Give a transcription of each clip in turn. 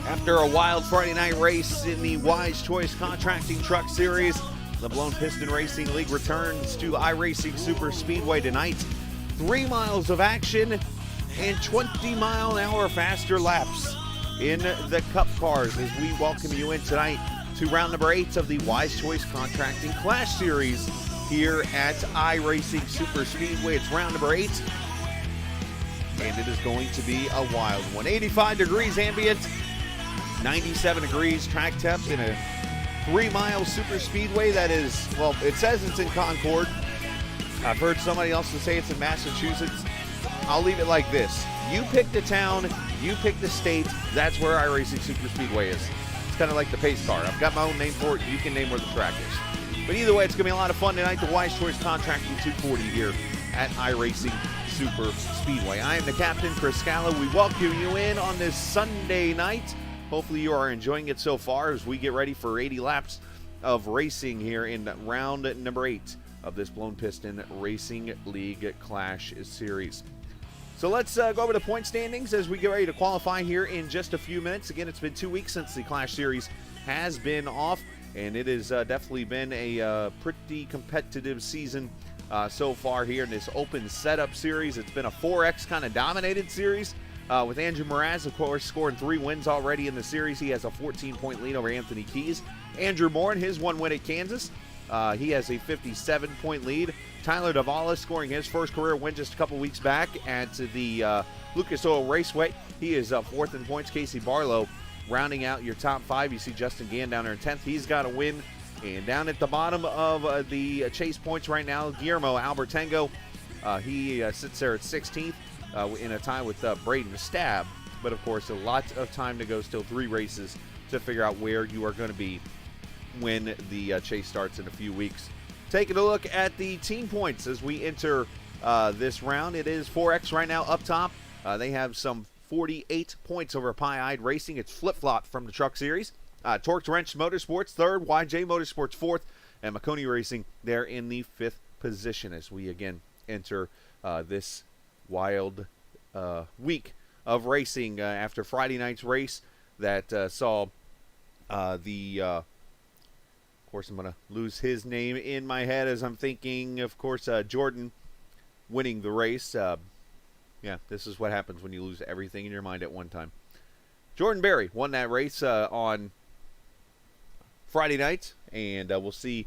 After a wild Friday night race in the Wise Choice Contracting Truck Series, the Blown Piston Racing League returns to iRacing SuperSpeedway tonight. 3 miles of action and 20-mile-an-hour faster laps in the Cup cars as we welcome you in tonight to round number 8 of the Wise Choice Contracting Clash Series here at iRacing SuperSpeedway. It's round number 8, and it is going to be a wild one. 85 degrees ambient, 97 degrees track temps in a 3-mile super speedway that is, well, it says it's in Concord. I've heard somebody else say it's in Massachusetts. I'll leave it like this. You pick the town, you pick the state, that's where iRacing SuperSpeedway is. It's kind of like the pace car. I've got my own name for it. You can name where the track is. But either way, it's going to be a lot of fun tonight. The Wise Choice Contracting 240 here at iRacing SuperSpeedway. I am the captain, Chris Scala. We welcome you in on this Sunday night. Hopefully you are enjoying it so far as we get ready for 80 laps of racing here in round number 8 of this Blown Piston Racing League Clash Series. So let's go over the point standings as we get ready to qualify here in just a few minutes. Again, it's been 2 weeks since the Clash Series has been off, and it has definitely been a pretty competitive season so far here in this open setup series. It's been a 4X kind of dominated series. With Andrew Mraz, of course, scoring 3 wins already in the series. He has a 14-point lead over Anthony Keys. Andrew Moore in his 1 win at Kansas. He has a 57-point lead. Tyler Davala scoring his first career win just a couple weeks back at the Lucas Oil Raceway. He is 4th in points. Casey Barlow rounding out your top 5. You see Justin Gann down there in 10th. He's got a win. And down at the bottom of the chase points right now, Guillermo Albertengo. He sits there at 16th. In a tie with Braden Stab. But, of course, a lot of time to go, still 3 races to figure out where you are going to be when the chase starts in a few weeks. Taking a look at the team points as we enter this round. It is 4X right now up top. They have some 48 points over Pie-Eyed Racing. It's flip-flop from the Truck Series. Torqued Wrench Motorsports 3rd, YJ Motorsports 4th, and McConey Racing there in the 5th position as we, again, enter this wild week of racing after Friday night's race that saw of course I'm going to lose his name in my head as I'm thinking, of course, Jordan winning the race. Yeah, this is what happens when you lose everything in your mind at one time. Jordan Berry won that race on Friday night, and we'll see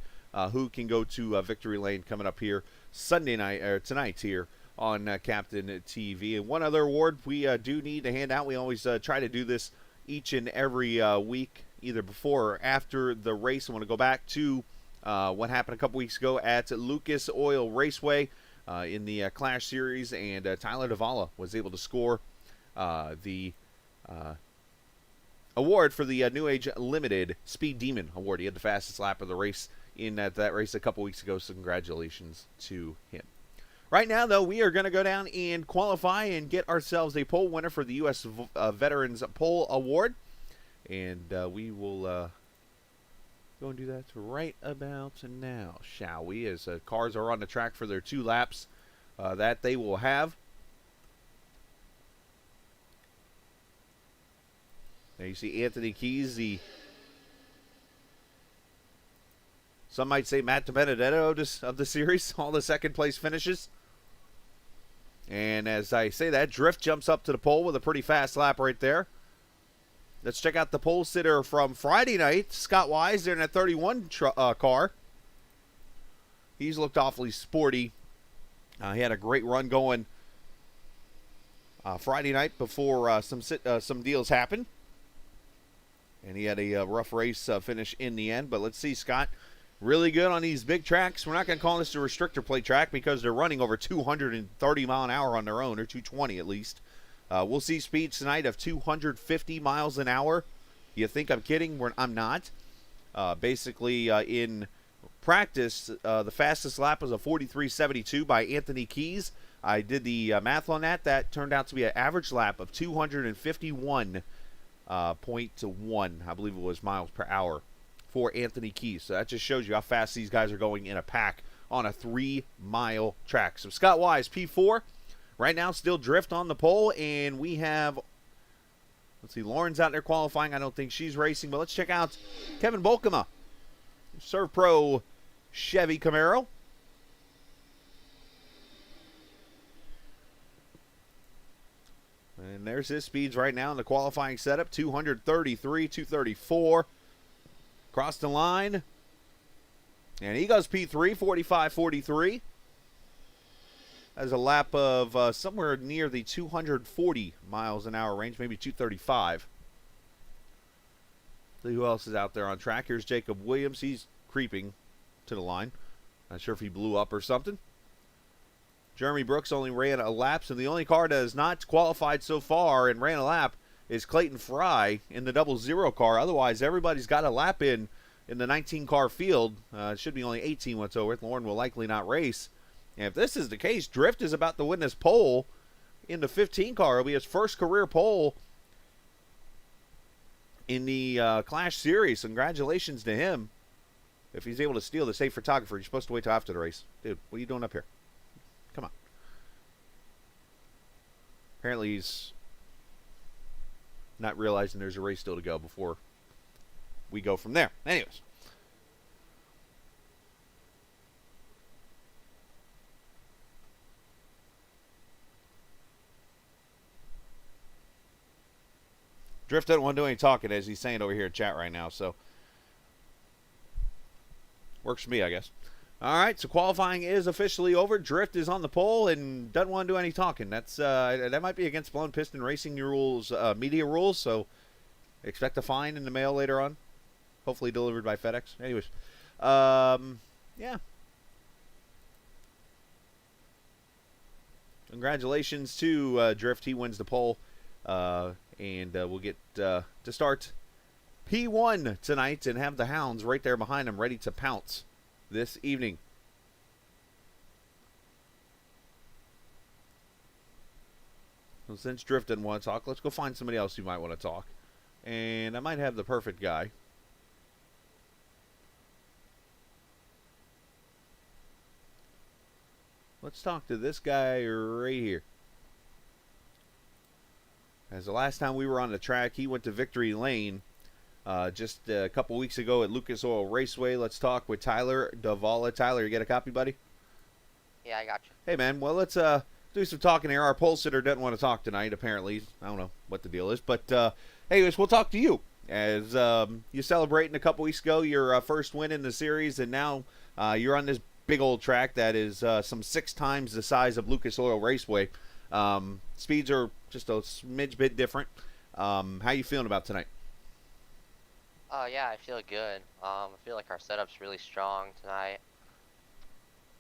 who can go to victory lane coming up here Sunday night, or tonight here on Captain TV. And one other award we do need to hand out. We always try to do this each and every week, either before or after the race. I want to go back to what happened a couple weeks ago at Lucas Oil Raceway in the Clash Series, and Tyler Davala was able to score the award for the New Age Limited Speed Demon Award. He had the fastest lap of the race in that race a couple weeks ago, so congratulations to him. Right now, though, we are going to go down and qualify and get ourselves a pole winner for the U.S. Veterans Pole Award. And we will go and do that right about now, shall we? As cars are on the track for their 2 laps that they will have. Now you see Anthony Keys, some might say Matt DiBenedetto of the series, all the second place finishes. And as I say that, Drift jumps up to the pole with a pretty fast lap right there. Let's check out the pole sitter from Friday night, Scott Wise, there in that 31 car. He's looked awfully sporty. He had a great run going Friday night before some deals happened. And he had a rough race finish in the end. But let's see, Scott, really good on these big tracks. We're not going to call this a restrictor plate track because they're running over 230 mile an hour on their own, or 220 at least. We'll see speeds tonight of 250 miles an hour. You think I'm kidding? I'm not. Basically, in practice, the fastest lap was a 43.72 by Anthony Keys. I did the math on that. That turned out to be an average lap of 251.1, I believe it was, miles per hour for Anthony Keys. So that just shows you how fast these guys are going in a pack on a 3-mile track. So Scott Wise, P4. Right now, still Drift on the pole, and we have, let's see, Lauren's out there qualifying. I don't think she's racing, but let's check out Kevin Bolkema, Serv Pro Chevy Camaro. And there's his speeds right now in the qualifying setup, 233, 234. Across the line, and he goes P3, 45.43. Has a lap of somewhere near the 240 miles an hour range, maybe 235. See who else is out there on track. Here's Jacob Williams. He's creeping to the line. Not sure if he blew up or something. Jeremy Brooks only ran a lap, so the only car that has not qualified so far and ran a lap is Clayton Fry in the 00 car. Otherwise, everybody's got a lap in the 19-car field. It should be only 18 once over. Lauren will likely not race. And if this is the case, Drift is about to win this pole in the 15 car. It'll be his first career pole in the Clash Series. Congratulations to him. If he's able to steal the safe photographer, you're supposed to wait till after the race. Dude, what are you doing up here? Come on. Apparently he's not realizing there's a race still to go before we go from there. Anyways. Drift doesn't want to do any talking, as he's saying over here in chat right now, so works for me, I guess. All right, so qualifying is officially over. Drift is on the pole and doesn't want to do any talking. That might be against Blown Piston Racing rules, media rules, so expect a fine in the mail later on, hopefully delivered by FedEx. Anyways, yeah. Congratulations to Drift. He wins the pole. And we'll get to start P1 tonight and have the hounds right there behind him ready to pounce this evening. Well, since Drift didn't want to talk, let's go find somebody else who might want to talk. And I might have the perfect guy. Let's talk to this guy right here. As the last time we were on the track, he went to Victory Lane just a couple weeks ago at Lucas Oil Raceway. Let's talk with Tyler Davala. Tyler, you got a copy, buddy? Yeah, I got you. Hey, man. Well, let's do some talking here. Our pole sitter doesn't want to talk tonight, apparently. I don't know what the deal is. But anyways, we'll talk to you. As you celebrating a couple weeks ago your first win in the series, and now you're on this big old track that is some 6 times the size of Lucas Oil Raceway. Speeds are just a smidge bit different. How you feeling about tonight? Yeah, I feel good. I feel like our setup's really strong tonight.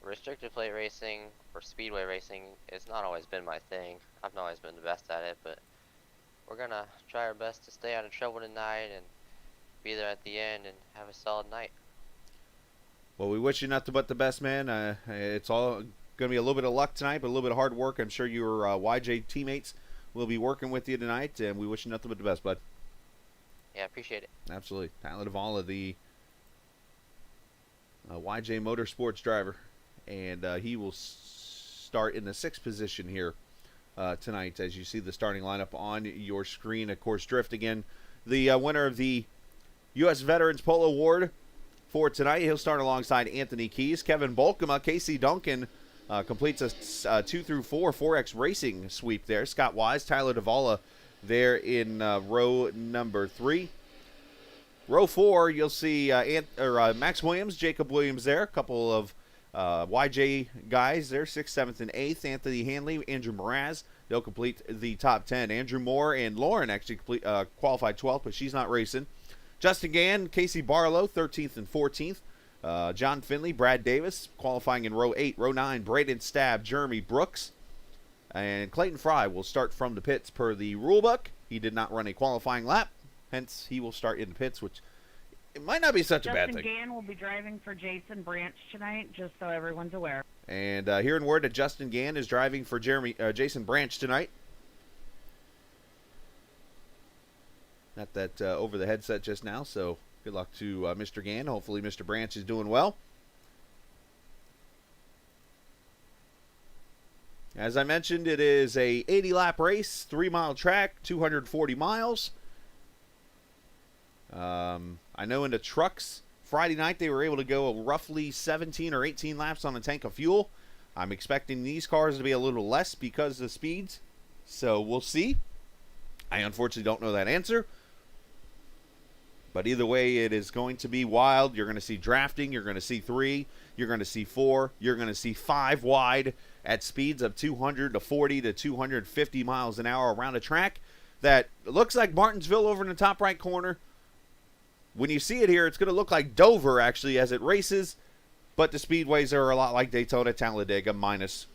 Restricted plate racing or speedway racing, it's not always been my thing. I've not always been the best at it, but we're gonna try our best to stay out of trouble tonight and be there at the end and have a solid night. Well, we wish you nothing but the best, man. It's all going to be a little bit of luck tonight, but a little bit of hard work. I'm sure your YJ teammates will be working with you tonight, and we wish you nothing but the best, bud. Yeah, appreciate it. Absolutely. Tyler Duvall, the YJ Motorsports driver, and he will start in the 6th position here tonight, as you see the starting lineup on your screen. Of course, Drift again, the winner of the U.S. Veterans Polo Award for tonight. He'll start alongside Anthony Keys. Kevin Bolkema, Casey Duncan completes a 2 through 4 4X Racing sweep there. Scott Wise, Tyler Duvall there in row number 3. Row 4, you'll see Max Williams, Jacob Williams there. A couple of YJ guys there, 6th, 7th, and 8th. Anthony Hanley, Andrew Mraz. They'll complete the top 10. Andrew Moore and Lauren actually qualified 12th, but she's not racing. Justin Gann, Casey Barlow, 13th and 14th. John Finley, Brad Davis, qualifying in row 8. Row 9, Braden Stab, Jeremy Brooks. And Clayton Fry will start from the pits per the rule book. He did not run a qualifying lap, hence he will start in the pits, which it might not be such a bad thing. Justin Gann will be driving for Jason Branch tonight, just so everyone's aware. And hearing word that Justin Gann is driving for Jason Branch tonight. Got that over the headset just now, so good luck to Mr. Gann. Hopefully Mr. Branch is doing well. As I mentioned, it is a 80-lap race, 3-mile track, 240 miles. I know in the trucks, Friday night they were able to go roughly 17 or 18 laps on a tank of fuel. I'm expecting these cars to be a little less because of the speeds, so we'll see. I unfortunately don't know that answer. But either way, it is going to be wild. You're going to see drafting. You're going to see 3. You're going to see 4. You're going to see 5 wide at speeds of 240 to 250 miles an hour around a track that looks like Martinsville over in the top right corner. When you see it here, it's going to look like Dover, actually, as it races. But the speedways are a lot like Daytona, Talladega, minus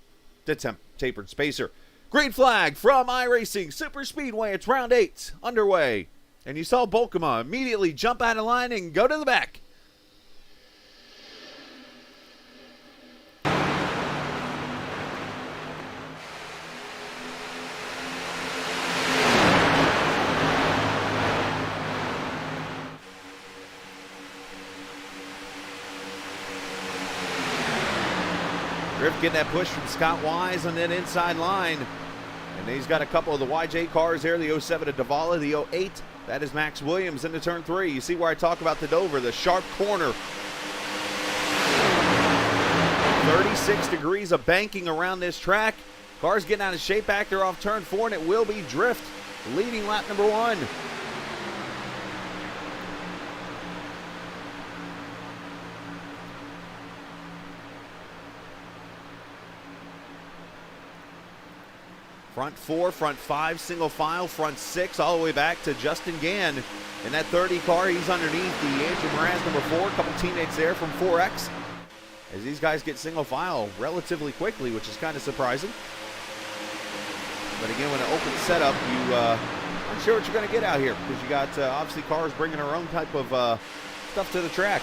the tapered spacer. Green flag from iRacing SuperSpeedway. It's round 8 underway. And you saw Bolkema immediately jump out of line and go to the back. Drift getting that push from Scott Wise on that inside line. And he's got a couple of the YJ cars there, the 07 of Davala, the 08. That is Max Williams into turn 3. You see where I talk about the Dover, the sharp corner. 36 degrees of banking around this track. Cars getting out of shape back there off turn 4, and it will be Drift leading lap number 1. Front 4, front 5, single file, front 6, all the way back to Justin Gann. In that 30 car, he's underneath the Andrew Mraz number 4. A couple teammates there from 4X. As these guys get single file relatively quickly, which is kind of surprising. But again, when it opens setup, you aren't sure what you're going to get out here, because you got obviously cars bringing their own type of stuff to the track.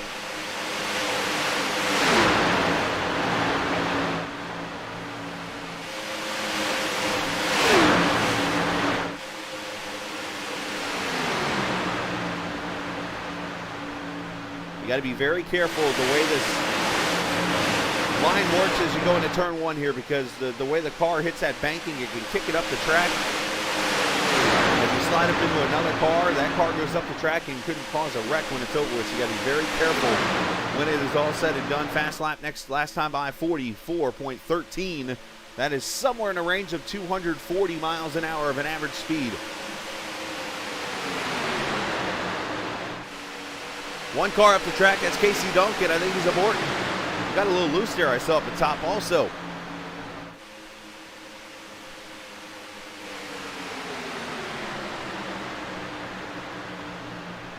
You got to be very careful the way this line works as you go into turn 1 here, because the way the car hits that banking, it can kick it up the track. As you slide up into another car, that car goes up the track and couldn't cause a wreck when it's over with. So you got to be very careful when it is all said and done. Fast lap last time by 44.13. That is somewhere in the range of 240 miles an hour of an average speed. One car up the track, that's Casey Duncan. I think he's aborting. Got a little loose there, I saw up the top also.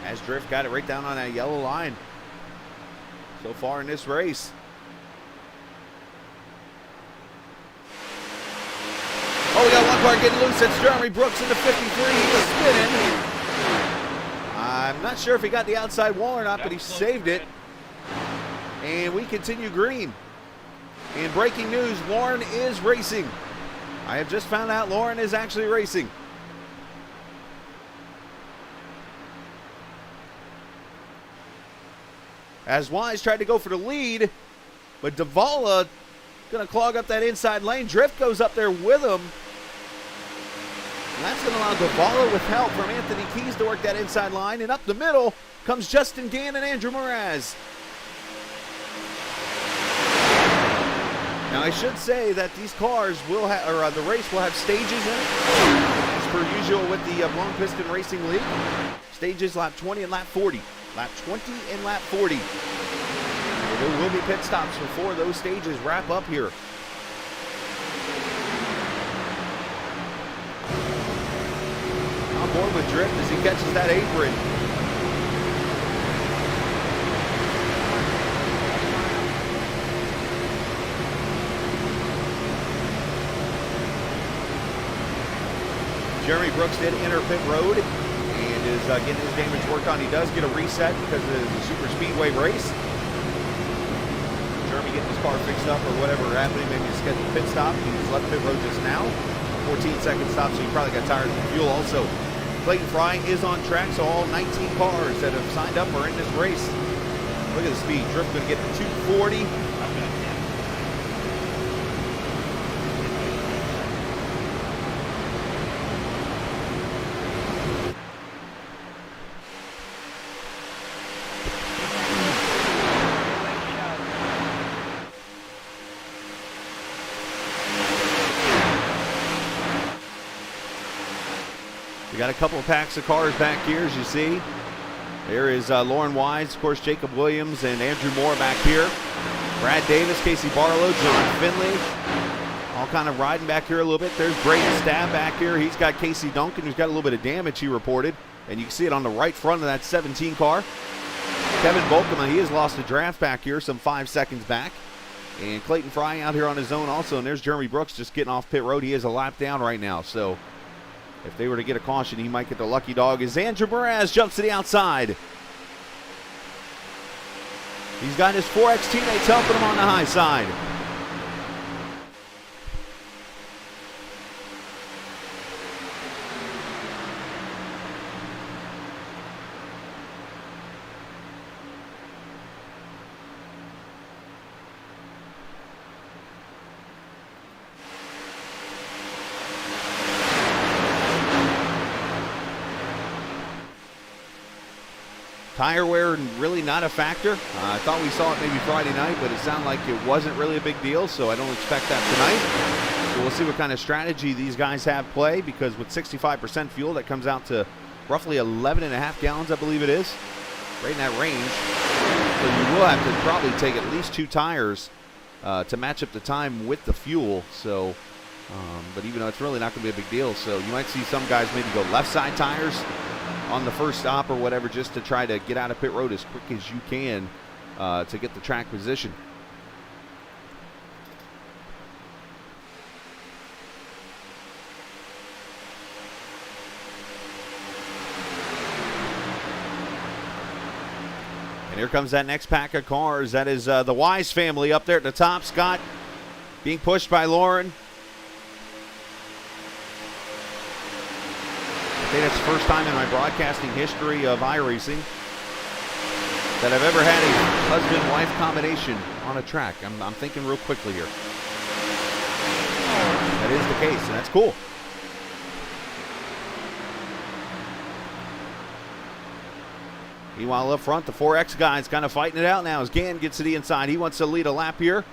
As Drift got it right down on that yellow line so far in this race. Oh, we got one car getting loose. That's Jeremy Brooks in the 53. He was spinning. I'm not sure if he got the outside wall or not, but he saved it. And we continue green. And breaking news, Lauren is racing. I have just found out Lauren is actually racing. as Wise tried to go for the lead, but Davala going to clog up that inside lane. Drift goes up there with him. And that's going to allow Davala, with help from Anthony Keys, to work that inside line. And up the middle comes Justin Gann and Andrew Mraz. Now I should say that these cars will have, or the race will have stages in it, as per usual with the Blown Piston Racing League. Stages lap 20 and lap 40. Lap 20 and lap 40. There will be pit stops before those stages wrap up here. On board with Drift as he catches that apron. Jeremy Brooks did enter pit road and is getting his damage worked on. He does get a reset because of the SuperSpeedway race. Jeremy getting his car fixed up or whatever happening, maybe a scheduled pit stop. He's left pit road just now. 14-second stop, so he probably got tired of the fuel also. Clayton Fry is on track, so all 19 cars that have signed up are in this race. Look at the speed. Drift going to get to 240. We got a couple of packs of cars back here, as you see. There is Lauren Wise, of course, Jacob Williams, and Andrew Moore back here. Brad Davis, Casey Barlow, John Finley, all kind of riding back here a little bit. There's Braden Stab back here. He's got Casey Duncan, who's got a little bit of damage, he reported. And you can see it on the right front of that 17 car. Kevin Volkema, he has lost a draft back here, some 5 seconds back. And Clayton Fry out here on his own also. And there's Jeremy Brooks just getting off pit road. He is a lap down right now, so if they were to get a caution, he might get the lucky dog as Andrew Mraz jumps to the outside. He's got his 4X teammates helping him on the high side. Tire wear really not a factor. I thought we saw it maybe Friday night, but it sounded like it wasn't really a big deal, so I don't expect that tonight. So we'll see what kind of strategy these guys have play, because with 65% fuel, that comes out to roughly 11.5 gallons, I believe it is, right in that range. So you will have to probably take at least 2 tires to match up the time with the fuel. So, but even though it's really not going to be a big deal, so you might see some guys maybe go left side tires on the first stop or whatever, just to try to get out of pit road as quick as you can to get the track position. And here comes that next pack of cars. That is the Wise family up there at the top. Scott being pushed by Lauren. I think that's the first time in my broadcasting history of iRacing that I've ever had a husband-wife combination on a track. I'm thinking real quickly here. That is the case, and that's cool. Meanwhile, up front, the 4X guys kind of fighting it out now as Gann gets to the inside. He wants to lead a lap here.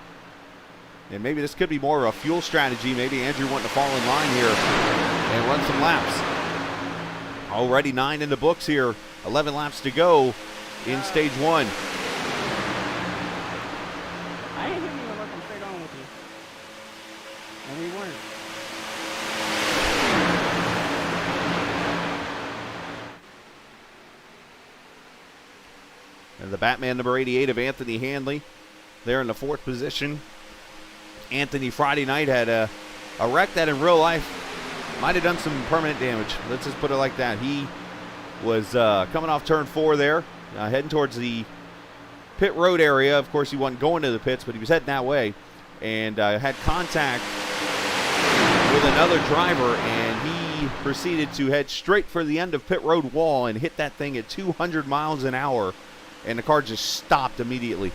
And maybe this could be more of a fuel strategy. Maybe Andrew wanting to fall in line here and run some laps. Already 9 in the books here. 11 laps to go in stage 1. I didn't even working straight on with you. And we weren't. And the Batman number 88 of Anthony Hanley there in the 4th position. Anthony Friday night had a wreck that in real life might have done some permanent damage. Let's just put it like that. He was coming off turn 4 there, heading towards the pit road area. Of course, he wasn't going to the pits, but he was heading that way, and had contact with another driver, and he proceeded to head straight for the end of pit road wall and hit that thing at 200 miles an hour and the car just stopped immediately.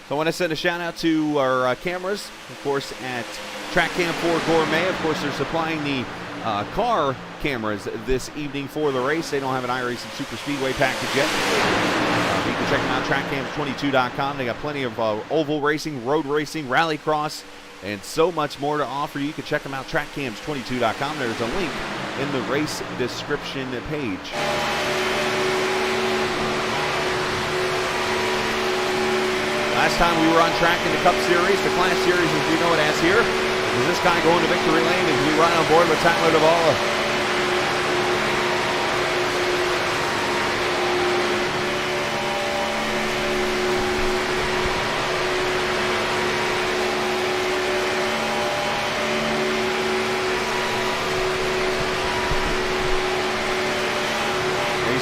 So I want to send a shout out to our cameras, of course, at Track Cam 4 Gourmet. Of course, they're supplying the car cameras this evening for the race. They don't have an iRacing SuperSpeedway package yet. You can check them out, trackcams22.com. They got plenty of oval racing, road racing, rallycross, and so much more to offer you. You can check them out, trackcams22.com. There's a link in the race description page. Last time we were on track in the Cup Series, the Class Series as we know it as here, is this guy going to victory lane and we ride on board with Tyler Duvall.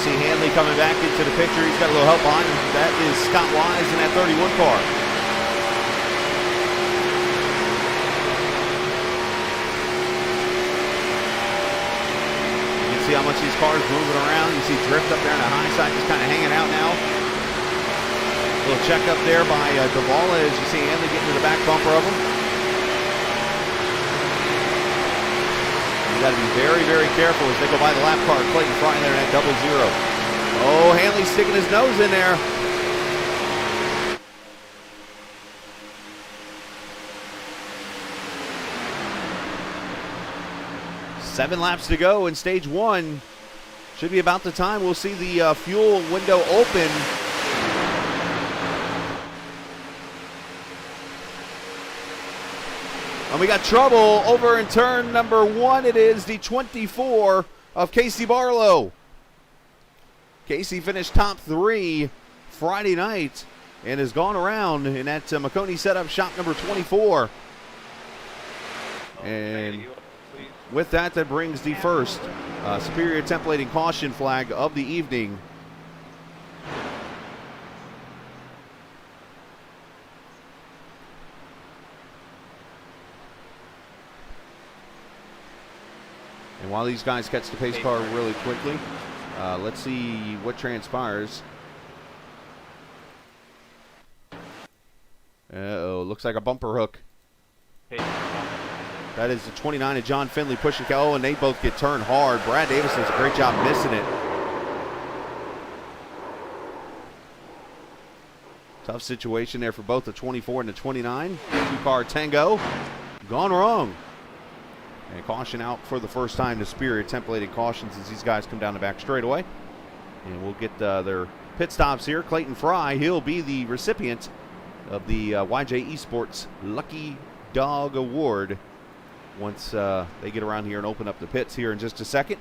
See Hanley coming back into the picture. He's got a little help behind him. That is Scott Wise in that 31 car. You can see how much these cars moving around. You see Drift up there on the high side just kind of hanging out now. A little check up there by Duvall as you see Hanley getting to the back bumper of him. You got to be very, very careful as they go by the lap car. Clayton Fry there in that 00. Oh, Hanley's sticking his nose in there. Seven laps to go in stage one. Should be about the time we'll see the fuel window open. And we got trouble over in turn number one. It is the 24 of Casey Barlow. Casey finished top three Friday night and has gone around in that Maconi setup shop number 24. And with that, that brings the first Superior Templating caution flag of the evening. And while these guys catch the pace car really quickly, let's see what transpires. Uh-oh, looks like a bumper hook. That is the 29 of John Finley pushing Cal, and they both get turned hard. Brad Davis does a great job missing it. Tough situation there for both the 24 and the 29. Two-car tango gone wrong. And caution out for the first time to Superior Templated cautions as these guys come down the back straightaway. And we'll get their pit stops here. Clayton Fry, he'll be the recipient of the YJ Esports Lucky Dog Award once they get around here and open up the pits here in just a second.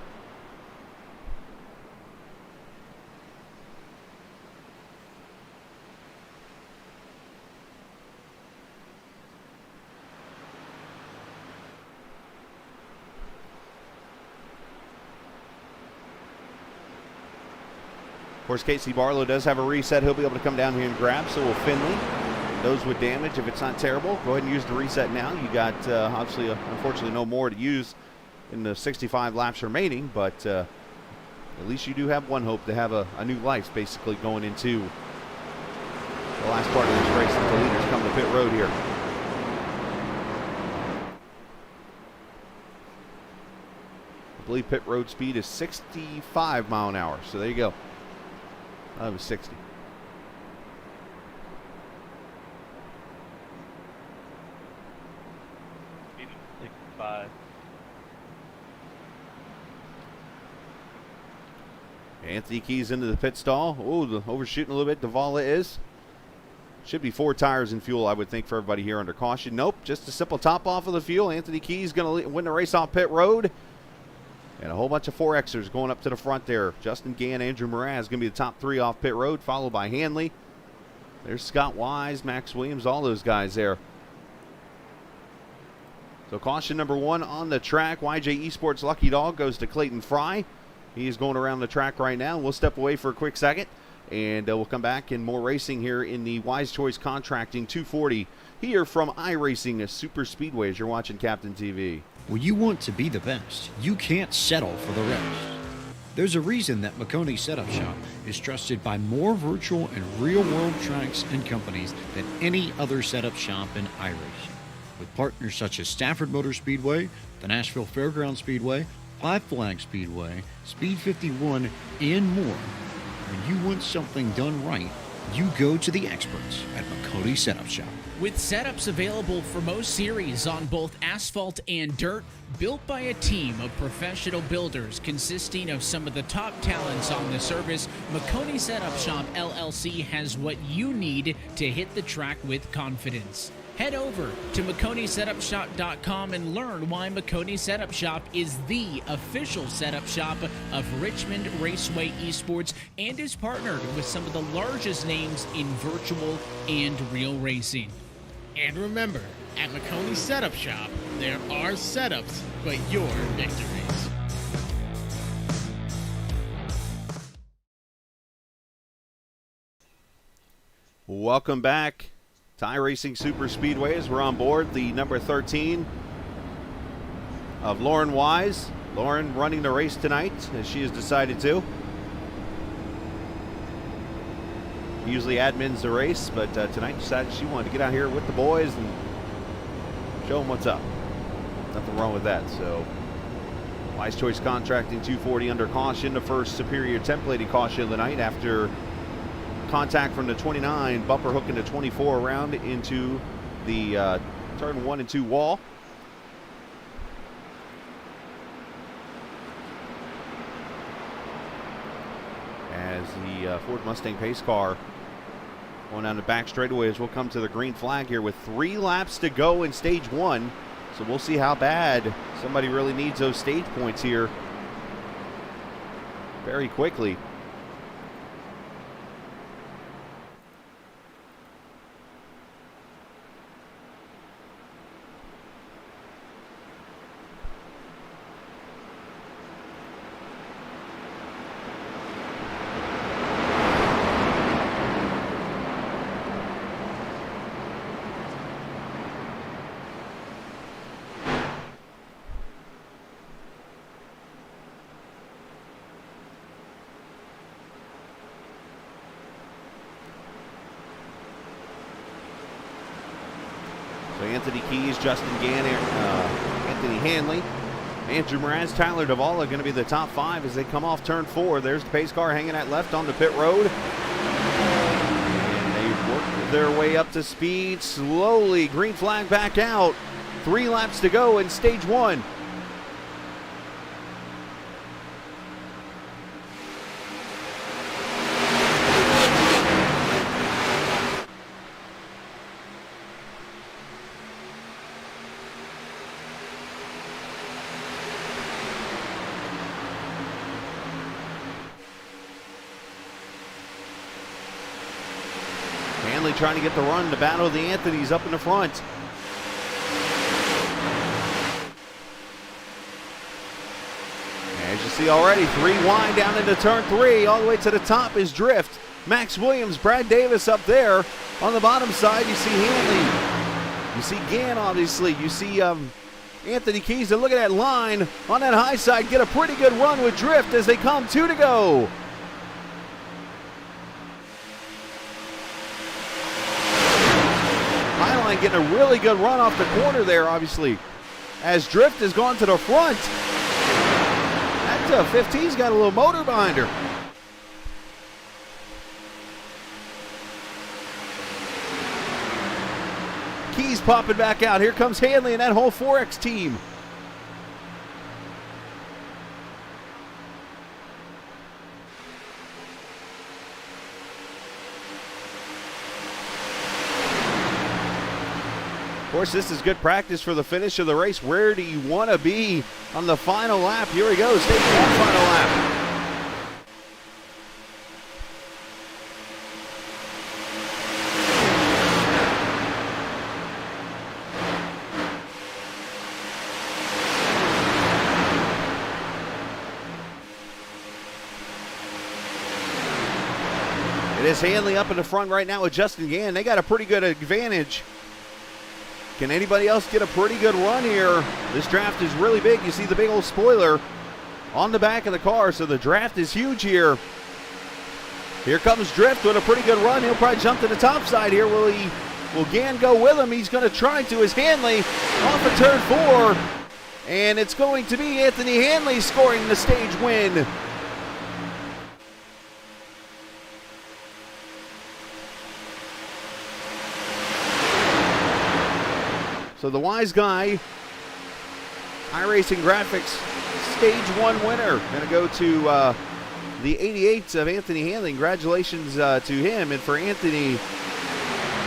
Of course, Casey Barlow does have a reset he'll be able to come down here and grab, so will Finley. Those with damage, if it's not terrible, go ahead and use the reset now. You got, obviously, unfortunately, no more to use in the 65 laps remaining, but at least you do have one hope to have a new life, basically, going into the last part of this race as the leaders come to pit road here. I believe pit road speed is 65 mile an hour, so there you go. That was 60. Anthony Keys into the pit stall. Oh, overshooting a little bit. Davala is. Should be 4 tires in fuel, I would think, for everybody here under caution. Nope, just a simple top off of the fuel. Anthony Keys going to win the race off pit road. And a whole bunch of 4Xers going up to the front there. Justin Gann, Andrew Mraz going to be the top 3 off pit road, followed by Hanley. There's Scott Wise, Max Williams, all those guys there. So caution number 1 on the track. YJ Esports Lucky Dog goes to Clayton Fry. He is going around the track right now. We'll step away for a quick second, and we'll come back and more racing here in the Wise Choice Contracting 240 here from iRacing SuperSpeedway as you're watching Captain TV. When you want to be the best, you can't settle for the rest. There's a reason that Makoni Setup Shop is trusted by more virtual and real-world tracks and companies than any other setup shop in iRacing. With partners such as Stafford Motor Speedway, the Nashville Fairground Speedway, Five Flag Speedway, Speed 51, and more. When you want something done right, you go to the experts at Makoni Setup Shop. With setups available for most series on both asphalt and dirt, built by a team of professional builders consisting of some of the top talents on the service, Makoni Setup Shop LLC has what you need to hit the track with confidence. Head over to MakoniSetupShop.com and learn why Makoni Setup Shop is the official setup shop of Richmond Raceway Esports and is partnered with some of the largest names in virtual and real racing. And remember, at Makoni Setup Shop, there are setups, but your victories. Welcome back to iRacing SuperSpeedway as we're on board the number 13 of Lauren Wise. Lauren running the race tonight as she has decided to. Usually admins the race, but tonight decided she wanted to get out here with the boys and show them what's up. Nothing wrong with that. So Wise Choice Contracting 240 under caution, the first superior templated caution of the night after contact from the 29, bumper hook into 24 around into the turn 1 and 2 wall. As the Ford Mustang pace car going down the back straightaway as we'll come to the green flag here with 3 laps to go in stage 1. So we'll see how bad somebody really needs those stage points here very quickly. So Anthony Keys, Justin Gann, Anthony Hanley, Andrew Mraz, Tyler Duvall are going to be the top 5 as they come off turn 4. There's the pace car hanging at left on the pit road. And they work their way up to speed slowly. Green flag back out. 3 laps to go in stage 1. Hanley trying to get the run to battle the Anthonys up in the front. As you see already, 3 wide down into turn 3. All the way to the top is Drift. Max Williams, Brad Davis up there. On the bottom side, you see Hanley. You see Gann, obviously. You see Anthony Keys. And look at that line on that high side. Get a pretty good run with Drift as they come 2 to go. Highline getting a really good run off the corner there, obviously, as Drift has gone to the front. That 15's got a little motor behind her. Keys popping back out. Here comes Hanley and that whole 4X team. Of course, this is good practice for the finish of the race. Where do you want to be on the final lap? Here we go, stage 1 final lap. It is Hanley up in the front right now with Justin Gann. They got a pretty good advantage. Can anybody else get a pretty good run here? This draft is really big. You see the big old spoiler on the back of the car, so the draft is huge here. Here comes Drift with a pretty good run. He'll probably jump to the top side here. Will Gann go with him? He's going to try to. Is Hanley off of turn 4. And it's going to be Anthony Hanley scoring the stage win. So the wise guy, iRacing Graphics, stage 1 winner. Going to go to the 88 of Anthony Hanley. Congratulations to him. And for Anthony,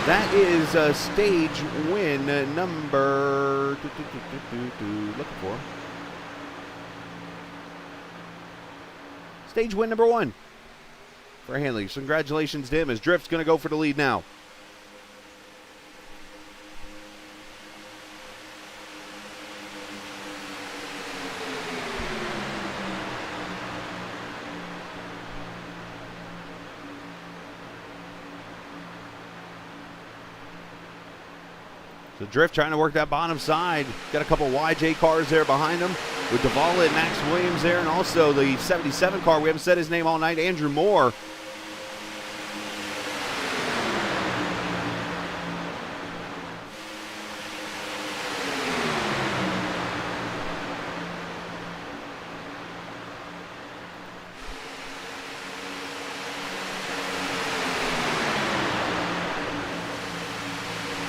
that is stage win number looking for. Stage win number 1 for Hanley. So congratulations to him as Drift's going to go for the lead now. So Drift trying to work that bottom side. Got a couple YJ cars there behind him with Davala and Max Williams there, and also the 77 car. We haven't said his name all night, Andrew Moore.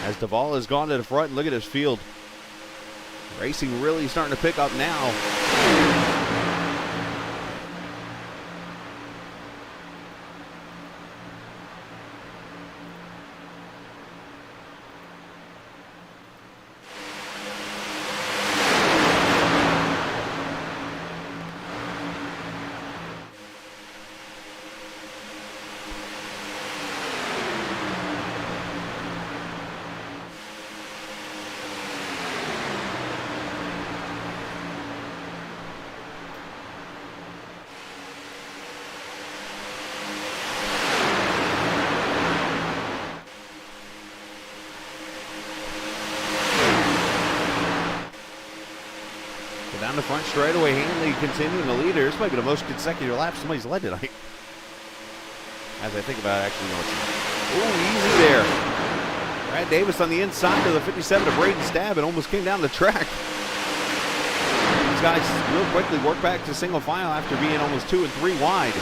As Davala has gone to the front, and look at his field. Racing really starting to pick up now. Down the front straightaway, Hanley continuing the leader. This might be the most consecutive laps somebody's led tonight. As I think about it, actually, no, it's not. Ooh, easy there. Brad Davis on the inside of the 57 to Braden Stab and almost came down the track. These guys real quickly work back to single file after being almost 2 and 3 wide.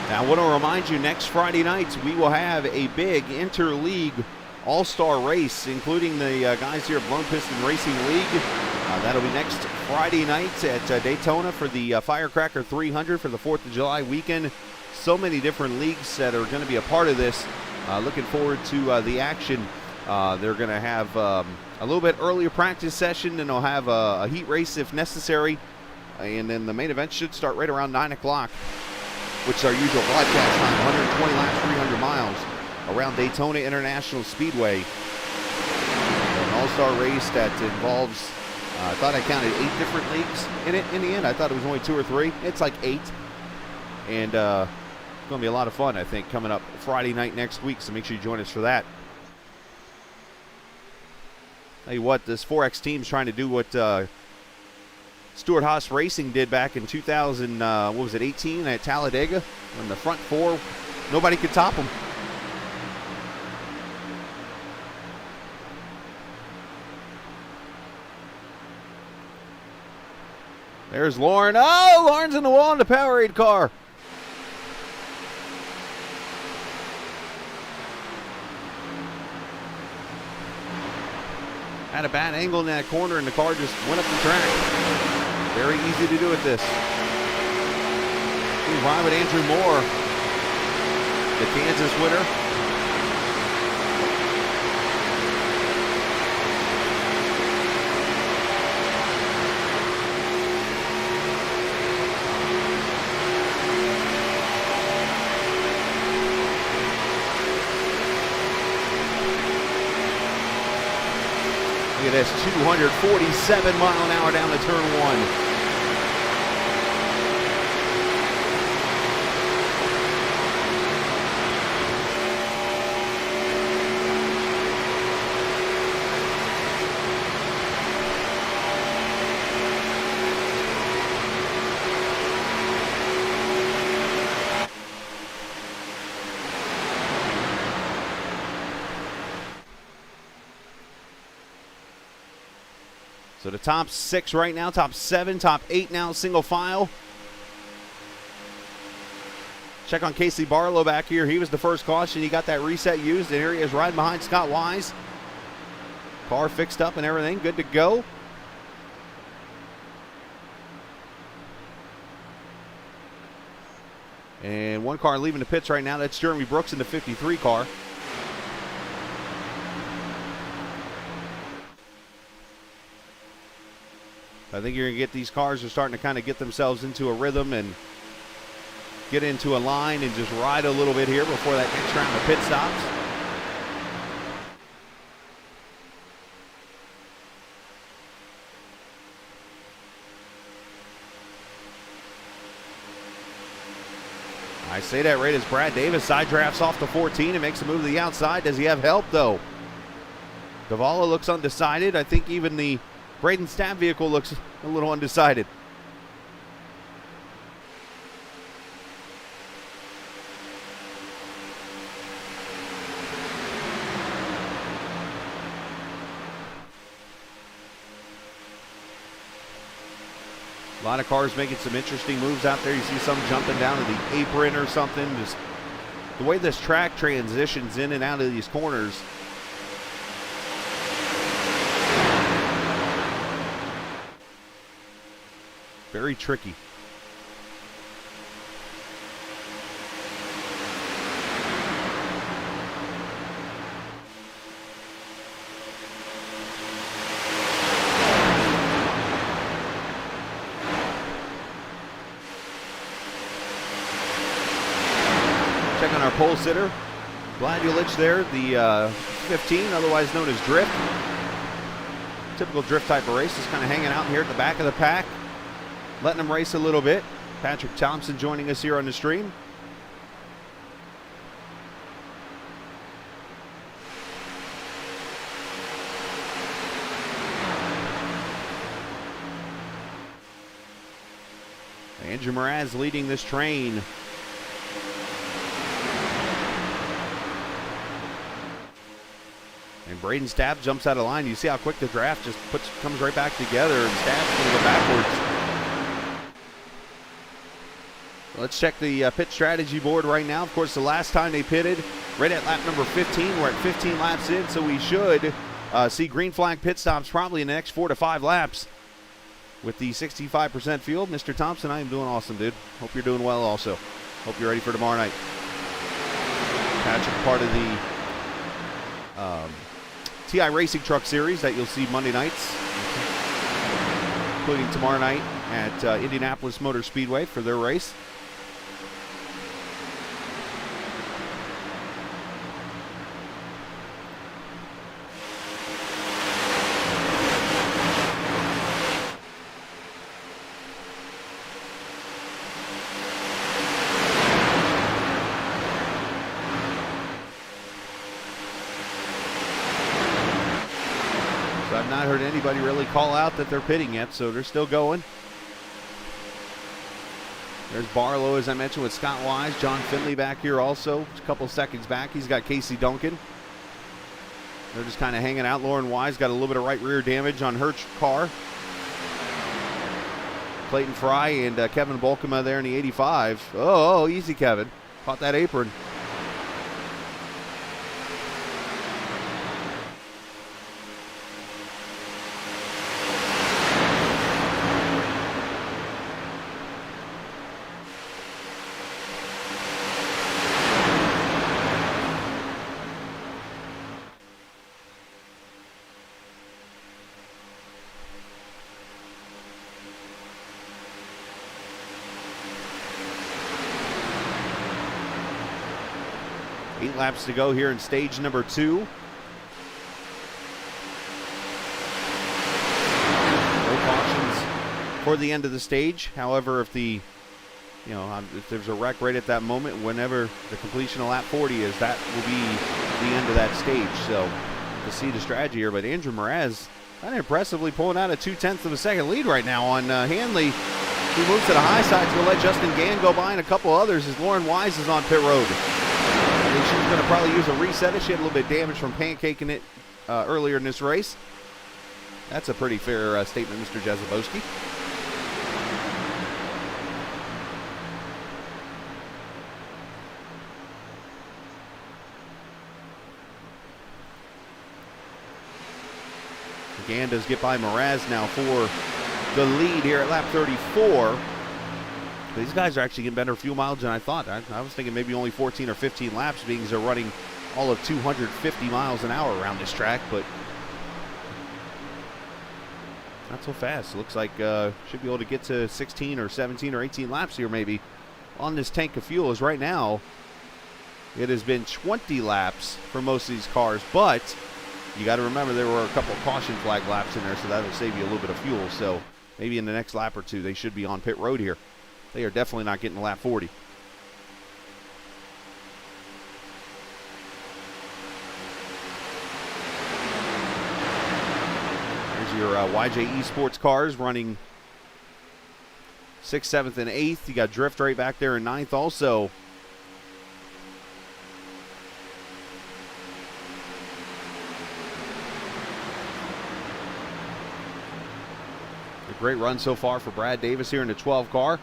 Now, I want to remind you, next Friday night, we will have a big interleague all-star race, including the guys here at Blown Piston Racing League. That'll be next Friday night at Daytona for the Firecracker 300 for the 4th of July weekend. So many different leagues that are going to be a part of this. Looking forward to the action. They're going to have a little bit earlier practice session, and they'll have a heat race if necessary. And then the main event should start right around 9 o'clock. Which is our usual broadcast time, 120 laps, 300 miles around Daytona International Speedway. An all-star race that involves, I thought I counted 8 different leagues in it. In the end, I thought it was only 2 or 3. It's like 8. And it's going to be a lot of fun, I think, coming up Friday night next week, so make sure you join us for that. Tell you what, this 4X team's trying to do what Stewart Haas Racing did back in 2018 at Talladega, when the front 4, nobody could top them. There's Lauren. Oh, Lauren's in the wall in the Powerade car. Had a bad angle in that corner, and the car just went up the track. Very easy to do with this. We ride with Andrew Moore, the Kansas winner. at this, 247 mile an hour down to turn 1. So the top 6 right now, top 7, top 8 now, single file. Check on Casey Barlow back here. He was the first caution. He got that reset used, and here he is riding behind Scott Wise. Car fixed up and everything, good to go. And one car leaving the pits right now. That's Jeremy Brooks in the 53 car. I think you're going to get these cars are starting to kind of get themselves into a rhythm and get into a line and just ride a little bit here before that next round of pit stops. I say that right as Brad Davis side drafts off the 14 and makes a move to the outside. Does he have help, though? Davala looks undecided. I think even the Braden Stab vehicle looks a little undecided. A lot of cars making some interesting moves out there. You see some jumping down to the apron or something. Just the way this track transitions in and out of these corners. Very tricky. Check on our pole sitter. Vlad Ulich there, the 15, otherwise known as Drift. Typical Drift type of race, just kind of hanging out here at the back of the pack. Letting them race a little bit. Patrick Thompson joining us here on the stream. Andrew Mraz leading this train. And Braden Stab jumps out of line. You see how quick the draft just comes right back together, and Stab's going to go backwards. Let's check the pit strategy board right now. Of course, the last time they pitted, right at lap number 15. We're at 15 laps in, so we should see green flag pit stops probably in the next 4 to 5 laps. With the 65% fuel, Mr. Thompson, I am doing awesome, dude. Hope you're doing well also. Hope you're ready for tomorrow night. Patrick, part of the TI Racing Truck Series that you'll see Monday nights, including tomorrow night at Indianapolis Motor Speedway for their race. I've not heard anybody really call out that they're pitting yet, so they're still going. There's Barlow, as I mentioned, with Scott Wise. John Finley back here also, a couple seconds back. He's got Casey Duncan. They're just kind of hanging out. Lauren Wise got a little bit of right rear damage on her car. Clayton Fry and Kevin Bolkema there in the 85. Oh, easy, Kevin. Caught that apron. Laps to go here in stage number 2. for the end of the stage. However, if if there's a wreck right at that moment, whenever the completion of lap 40 is, that will be the end of that stage. So to see the strategy here, but Andrew Mraz kind of impressively pulling out a 0.2 of a second lead right now on Hanley, who moves to the high side to let Justin Gann go by and a couple others as Lauren Wise is on pit road. I think she's going to probably use a reset it. She had a little bit of damage from pancaking it earlier in this race. That's a pretty fair statement, Mr. Jezebowski. Gann does get by Mraz now for the lead here at lap 34. These guys are actually getting better fuel mileage than I thought. I was thinking maybe only 14 or 15 laps, being they're running all of 250 miles an hour around this track, but not so fast. Looks like should be able to get to 16 or 17 or 18 laps here maybe on this tank of fuel, as right now it has been 20 laps for most of these cars, but you got to remember there were a couple of caution flag laps in there, so that'll save you a little bit of fuel. So maybe in the next lap or two they should be on pit road here. They are definitely not getting to lap 40. Here's your YJ Esports cars running 6th, 7th, and 8th. You got Drift right back there in 9th also. A great run so far for Brad Davis here in the 12 car.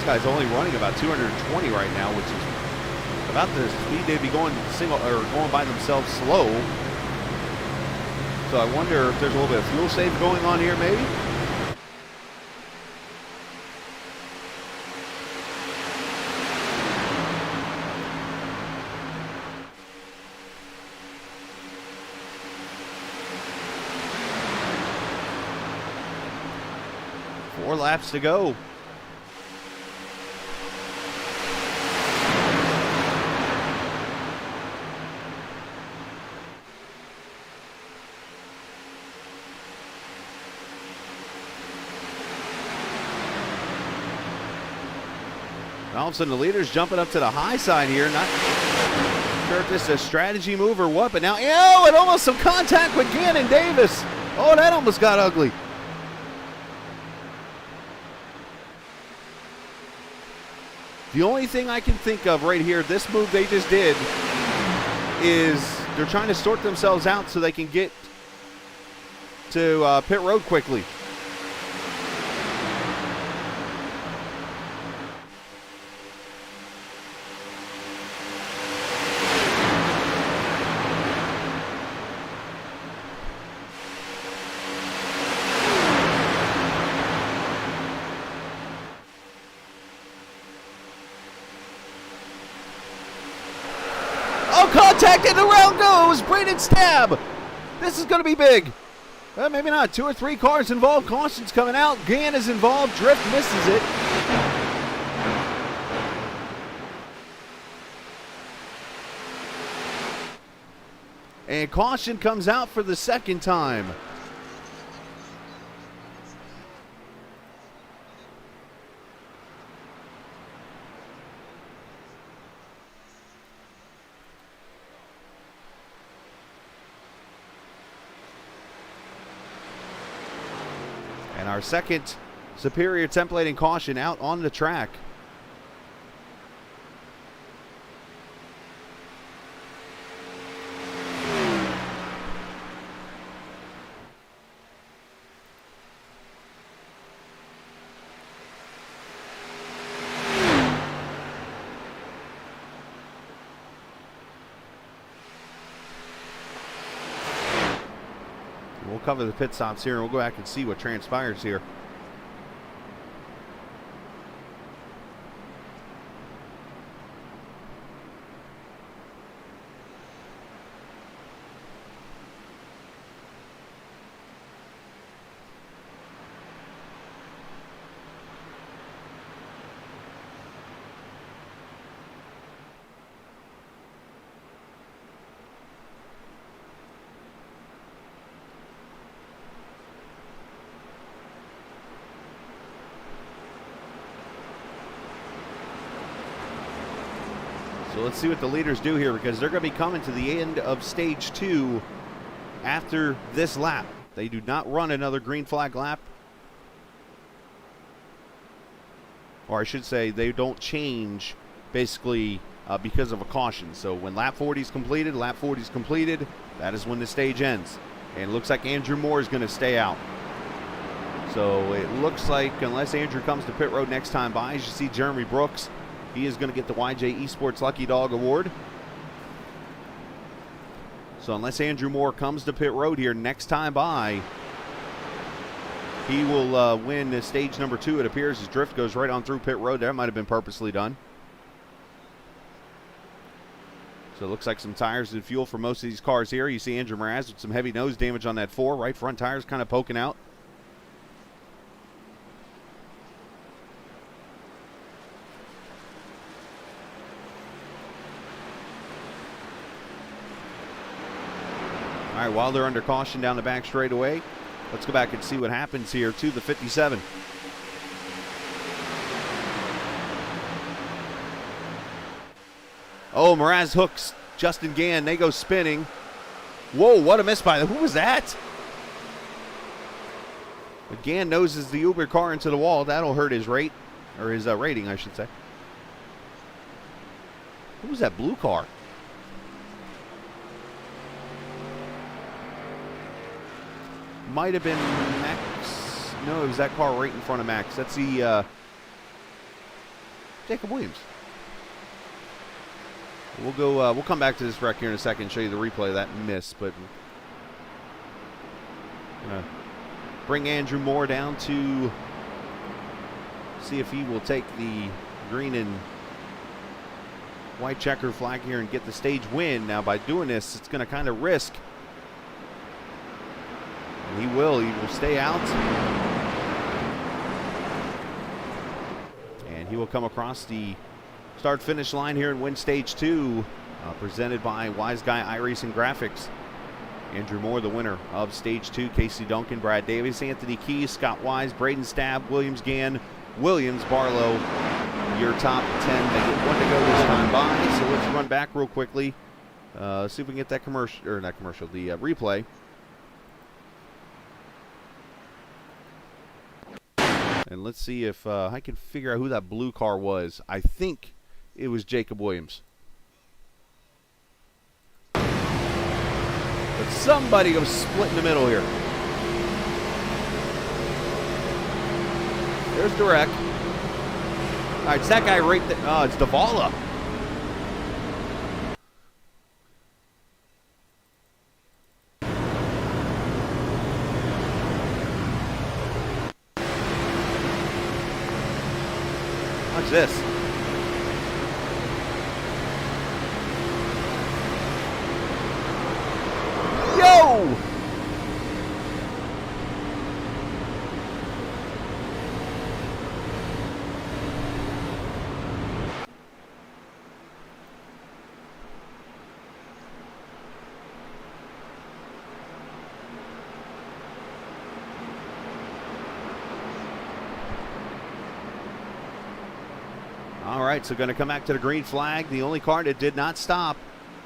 Guy's only running about 220 right now, which is about the speed they'd be going single or going by themselves slow. So I wonder if there's a little bit of fuel save going on here, maybe. Four laps to go. All of a sudden, the leader's jumping up to the high side here. Not sure if this is a strategy move or what, but now, oh, and almost some contact with Gannon Davis. Oh, that almost got ugly. The only thing I can think of right here, this move they just did, is they're trying to sort themselves out so they can get to pit road quickly. Contact and the round goes. Braden Stab. This is going to be big. Well, maybe not. 2 or 3 cars involved. Caution's coming out. Gann is involved. Drift misses it. And caution comes out for the second time. And our second superior templating caution out on the track. We'll cover the pit stops here and we'll go back and see what transpires here. So let's see what the leaders do here, because they're going to be coming to the end of stage 2 after this lap. They do not run another green flag lap. Or I should say, they don't change basically because of a caution. So when lap 40 is completed, that is when the stage ends. And it looks like Andrew Moore is going to stay out. So it looks like, unless Andrew comes to pit road next time by, as you see Jeremy Brooks, he is going to get the YJ Esports Lucky Dog Award. So unless Andrew Moore comes to pit road here next time by, he will win stage number 2. It appears his drift goes right on through pit road. That might have been purposely done. So it looks like some tires and fuel for most of these cars here. You see Andrew Mraz with some heavy nose damage on that 4. Right front tires kind of poking out. All right, while they're under caution down the back straightaway, let's go back and see what happens here to the 57. Oh, Mraz hooks Justin Gann. They go spinning. Whoa, what a miss by them. Who was that? But Gann noses the Uber car into the wall. That'll hurt his rate, or his rating, I should say. Who was that blue car? Might have been Max. No, it was that car right in front of Max. That's the Jacob Williams. We'll go. We'll come back to this wreck here in a second and show you the replay of that miss. But gonna bring Andrew Moore down to see if he will take the green and white checker flag here and get the stage win. Now, by doing this, it's going to kind of risk. And he will stay out. And he will come across the start-finish line here and win stage 2, presented by Wise Guy iRacing Graphics. Andrew Moore, the winner of stage 2. Casey Duncan, Brad Davis, Anthony Keys, Scott Wise, Braden Stabb, Williams Gann, Williams, Barlow, your top 10. They get one to go this time by, so let's run back real quickly. See if we can get that commercial, or not commercial, the replay. And let's see if I can figure out who that blue car was. I think it was Jacob Williams. But somebody goes split in the middle here. There's the wreck. All right, it's that guy right there. Oh, it's Davala. Watch this. Yo! All right, so going to come back to the green flag. The only car that did not stop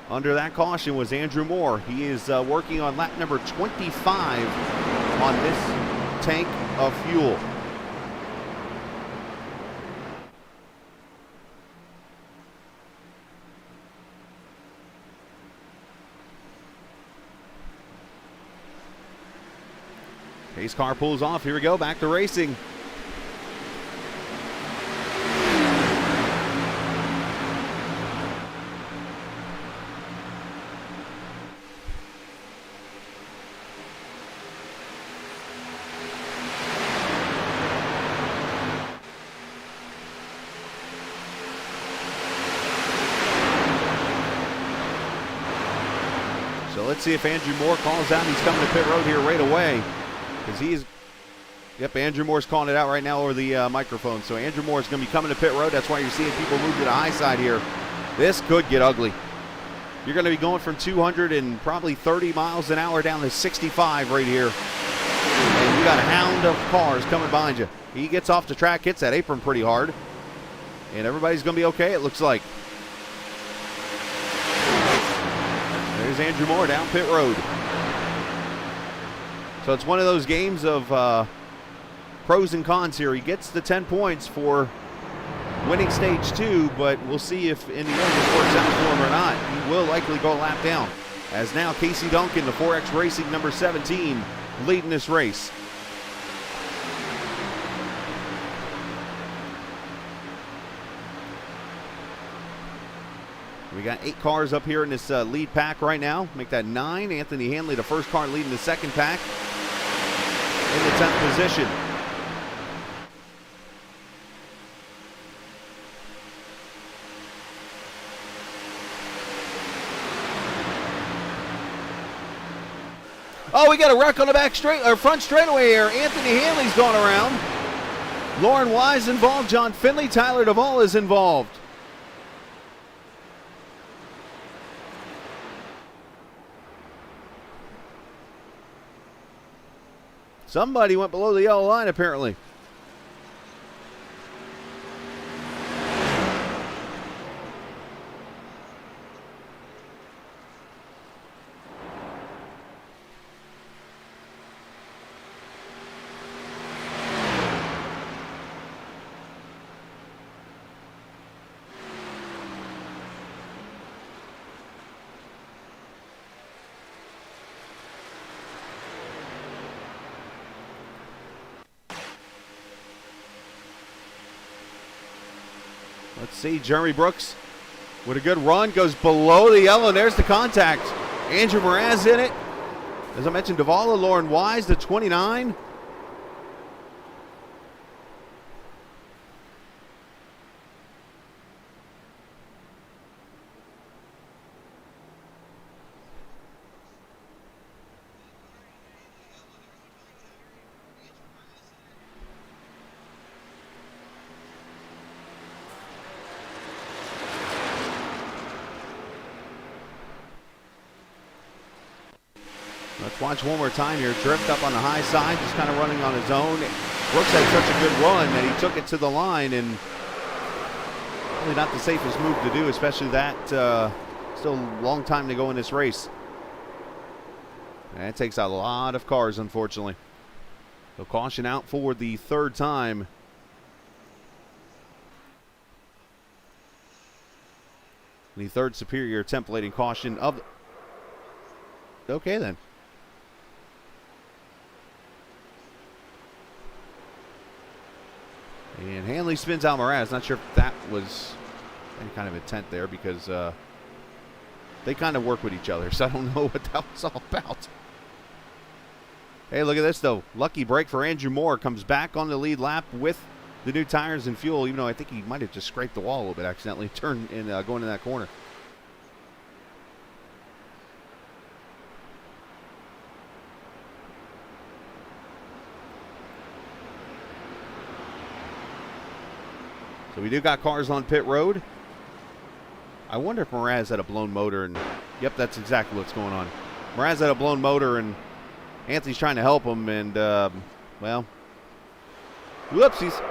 under that caution was Andrew Moore. He is working on lap number 25 on this tank of fuel. Pace car pulls off. Here we go, back to racing. So let's see if Andrew Moore calls out. He's coming to pit road here right away. Because he's, yep, Andrew Moore's calling it out right now over the microphone. So Andrew Moore is going to be coming to pit road. That's why you're seeing people move to the high side here. This could get ugly. You're going to be going from 200 and probably 30 miles an hour down to 65 right here. And you got a hound of cars coming behind you. He gets off the track, hits that apron pretty hard. And everybody's going to be okay, it looks like. There's Andrew Moore down pit road. So it's one of those games of pros and cons here. He gets the 10 points for winning stage 2, but we'll see if in the end this works out for him or not. He will likely go a lap down. As now Casey Duncan, the 4X Racing number 17, leading this race. We got 8 cars up here in this lead pack right now. Make that 9. Anthony Hanley, the first car, leading the second pack in the 10th position. Oh, we got a wreck on the front straightaway here. Anthony Hanley's going around. Lauren Wise involved. John Finley, Tyler Duvall is involved. Somebody went below the yellow line, apparently. Let's see, Jeremy Brooks with a good run, goes below the yellow, and there's the contact. Andrew Mraz in it. As I mentioned, Duvall, Lauren Wise, the 29. Let's watch one more time here. Drift up on the high side, just kind of running on his own. Brooks had such a good run that he took it to the line, and probably not the safest move to do, especially that still a long time to go in this race. And it takes a lot of cars, unfortunately. So caution out for the 3rd time. The 3rd Superior templating caution of... Okay, then. And Hanley spins out Mraz. Not sure if that was any kind of intent there, because they kind of work with each other, so I don't know what that was all about. Hey, look at this, though. Lucky break for Andrew Moore. Comes back on the lead lap with the new tires and fuel, even though I think he might have just scraped the wall a little bit accidentally, turn and going in that corner. So we do got cars on pit road. I wonder if Mraz had a blown motor, and yep, that's exactly what's going on. Mraz had a blown motor, and Anthony's trying to help him, and well, whoopsies.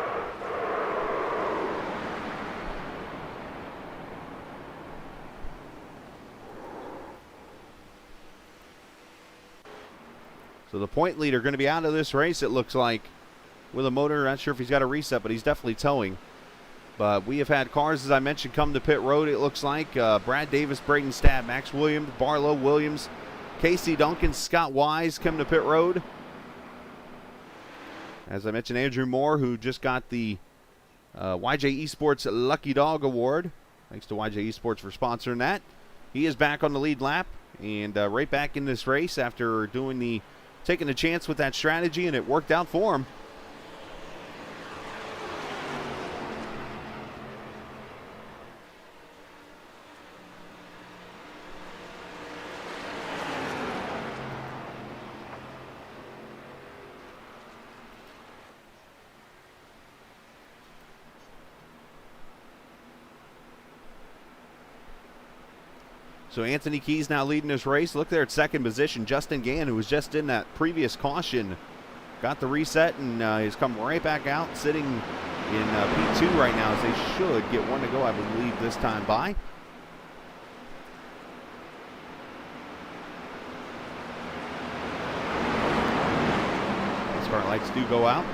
So the point leader going to be out of this race, it looks like, with a motor. Not sure if he's got a reset, but he's definitely towing. But we have had cars, as I mentioned, come to pit road, it looks like. Brad Davis, Braden Stab, Max Williams, Barlow Williams, Casey Duncan, Scott Wise come to pit road. As I mentioned, Andrew Moore, who just got the YJ Esports Lucky Dog Award. Thanks to YJ Esports for sponsoring that. He is back on the lead lap and right back in this race after taking a chance with that strategy, and it worked out for him. So Anthony Keys now leading this race. Look there at 2nd position. Justin Gann, who was just in that previous caution, got the reset and he's come right back out, sitting in P2 right now, as they should get one to go, I believe, this time by. lights do go out.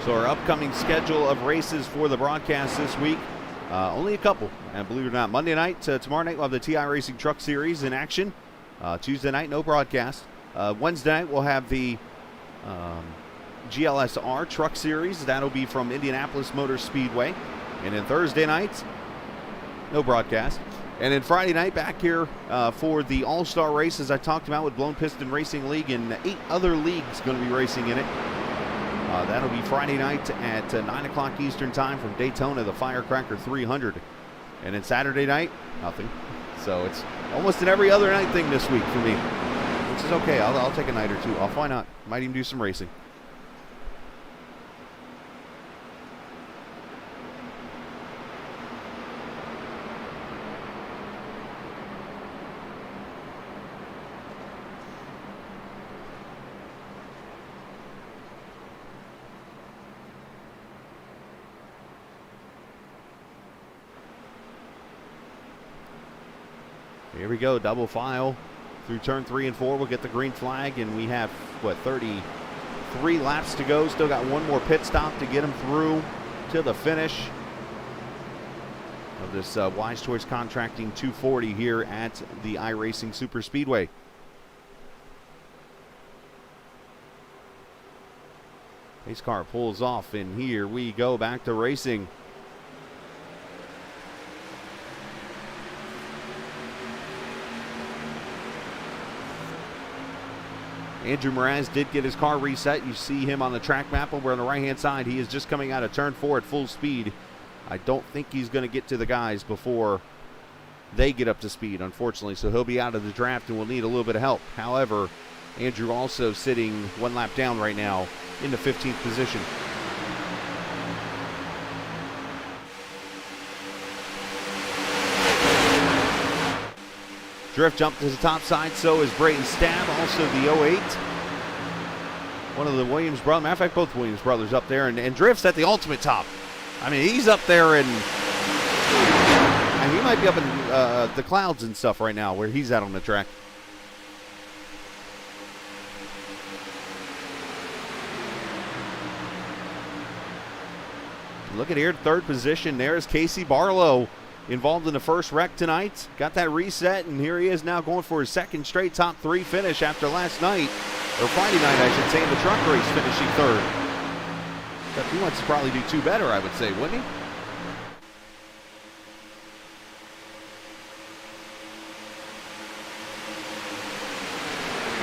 So our upcoming schedule of races for the broadcast this week, only a couple. And believe it or not, Monday night, tomorrow night, we'll have the iRacing Truck Series in action. Tuesday night, no broadcast. Wednesday night, we'll have the GLSR Truck Series. That'll be from Indianapolis Motor Speedway. And then Thursday night, no broadcast. And then Friday night, back here for the All-Star races I talked about with Blown Piston Racing League, and 8 other leagues going to be racing in it. That'll be Friday night at 9 o'clock Eastern time from Daytona, the Firecracker 300. And then Saturday night, nothing. So it's almost an every other night thing this week for me, which is okay. I'll take a night or two off. Why not? Might even do some racing. Here we go, double file through turn 3 and 4. We'll get the green flag, and we have, 33 laps to go. Still got one more pit stop to get them through to the finish of this Wise Choice Contracting 240 here at the iRacing SuperSpeedway. Pace car pulls off, and here we go back to racing. Andrew Mraz did get his car reset. You see him on the track map over on the right-hand side. He is just coming out of turn 4 at full speed. I don't think he's going to get to the guys before they get up to speed, unfortunately. So he'll be out of the draft and will need a little bit of help. However, Andrew also sitting one lap down right now in the 15th position. Drift jumped to the top side, so is Brayton Stab, also the 08. One of the Williams brothers, matter of fact, both Williams brothers up there, and Drift's at the ultimate top. I mean, he's up there, and he might be up in the clouds and stuff right now where he's at on the track. Look at here, third position. There's Casey Barlow, involved in the first wreck tonight. Got that reset, and here he is now going for his second straight top 3 finish after last night, or Friday night, I should say, in the truck race, finishing third. But he wants to probably do 2 better, I would say, wouldn't he?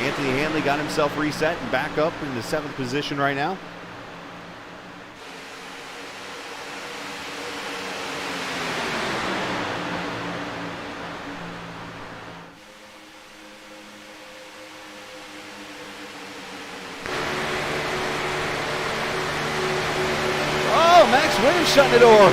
Anthony Hanley got himself reset and back up in the 7th position right now. Max Williams shutting the door.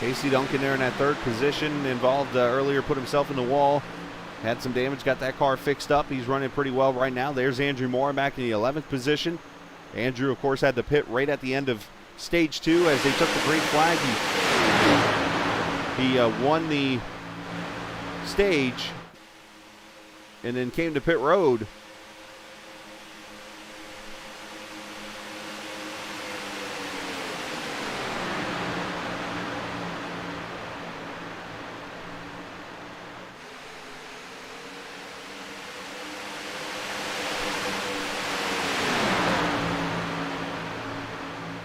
Casey Duncan there in that 3rd position, involved earlier, put himself in the wall, had some damage, got that car fixed up. He's running pretty well right now. There's Andrew Moore back in the 11th position. Andrew, of course, had the pit right at the end of stage 2 as they took the green flag. He won the stage and then came to pit road.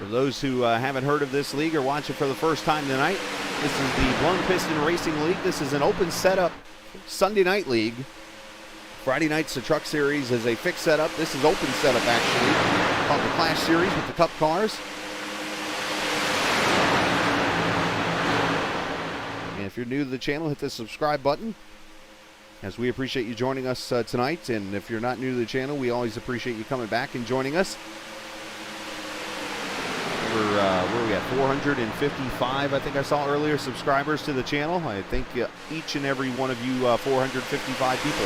For those who haven't heard of this league or watch it for the first time tonight, this is the Blown Piston Racing League. This is an open setup Sunday night league. Friday night's the truck series is a fixed setup. This is open setup actually, called the Clash Series with the Cup cars. And if you're new to the channel, hit the subscribe button, as we appreciate you joining us tonight. And if you're not new to the channel, we always appreciate you coming back and joining us. Where are we at? 455, I think I saw earlier, subscribers to the channel. I think each and every one of you 455 people.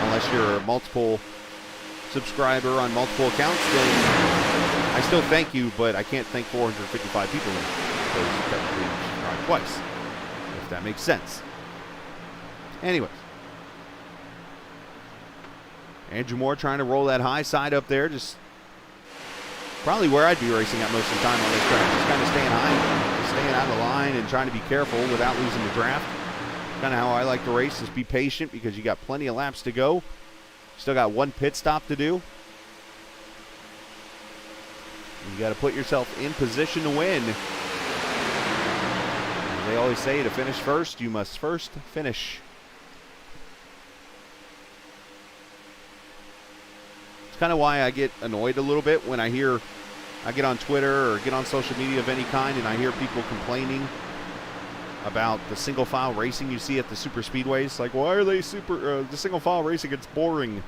Unless you're a multiple subscriber on multiple accounts, then I still thank you, but I can't thank 455 people now, because you technically subscribed twice, if that makes sense. Anyways. Andrew Moore trying to roll that high side up there, just probably where I'd be racing at most of the time on this track. Just kind of staying high, just staying out of the line and trying to be careful without losing the draft. Kind of how I like to race, is be patient, because you got plenty of laps to go. Still got one pit stop to do. You got to put yourself in position to win. As they always say, to finish first, you must first finish. Kind of why I get annoyed a little bit when I get on Twitter or get on social media of any kind and I hear people complaining about the single file racing you see at the super speedways. Like, why are they the single file racing? It's boring.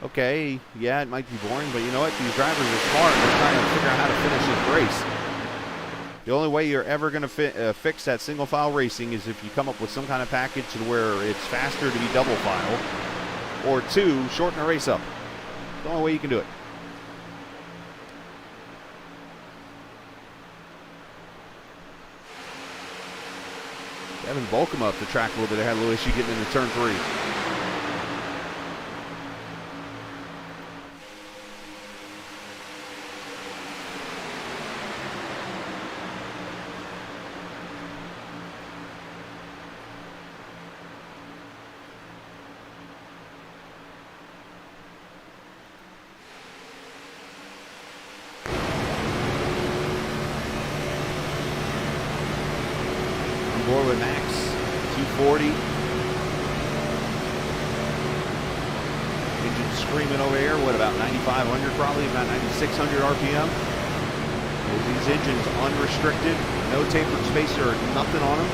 Okay, yeah, it might be boring, but you know what? These drivers are smart. They're trying to figure out how to finish this race. The only way you're ever going to fix that single file racing is if you come up with some kind of package where it's faster to be double file, or two, shorten the race up. The only way you can do it. Kevin Volkema up the track a little bit. They had a little issue getting into turn 3. With Max, 240. Engine screaming over here. What, about 9,500 probably, about 9,600 RPM. These engines unrestricted, no tapered spacer or nothing on them.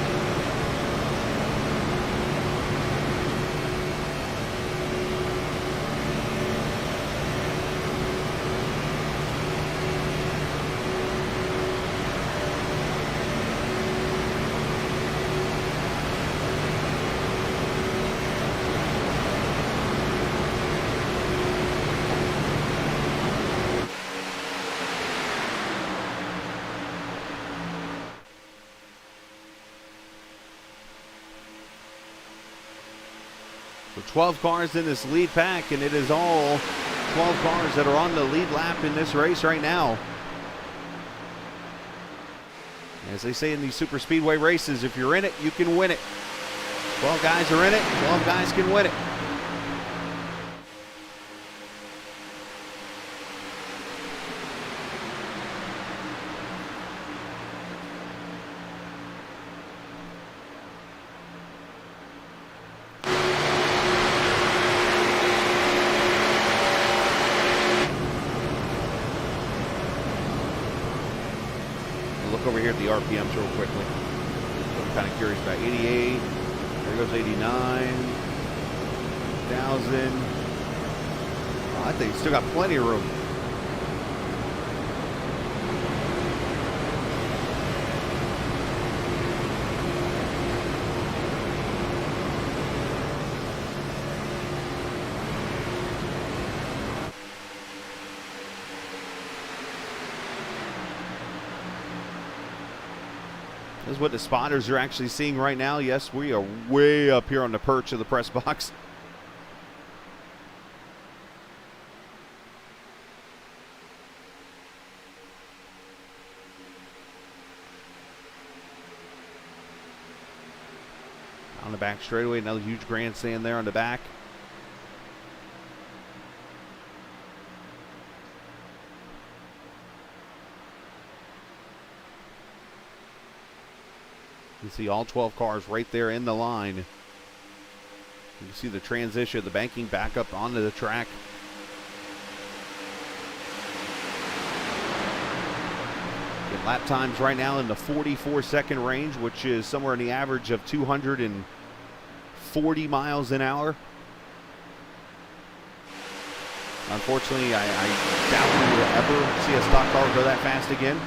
So 12 cars in this lead pack, and it is all 12 cars that are on the lead lap in this race right now. As they say in these super speedway races, if you're in it, you can win it. 12 guys are in it, 12 guys can win it. Look over here at the RPMs real quickly. I'm kind of curious about 88. There goes 89,000. I think it's still got plenty of room. This is what the spotters are actually seeing right now. Yes, we are way up here on the perch of the press box. On the back straightaway, another huge grandstand there on the back. You see all 12 cars right there in the line. You can see the transition, the banking back up onto the track. Get lap times right now in the 44-second range, which is somewhere in the average of 240 miles an hour. Unfortunately, I doubt we will ever see a stock car go that fast again.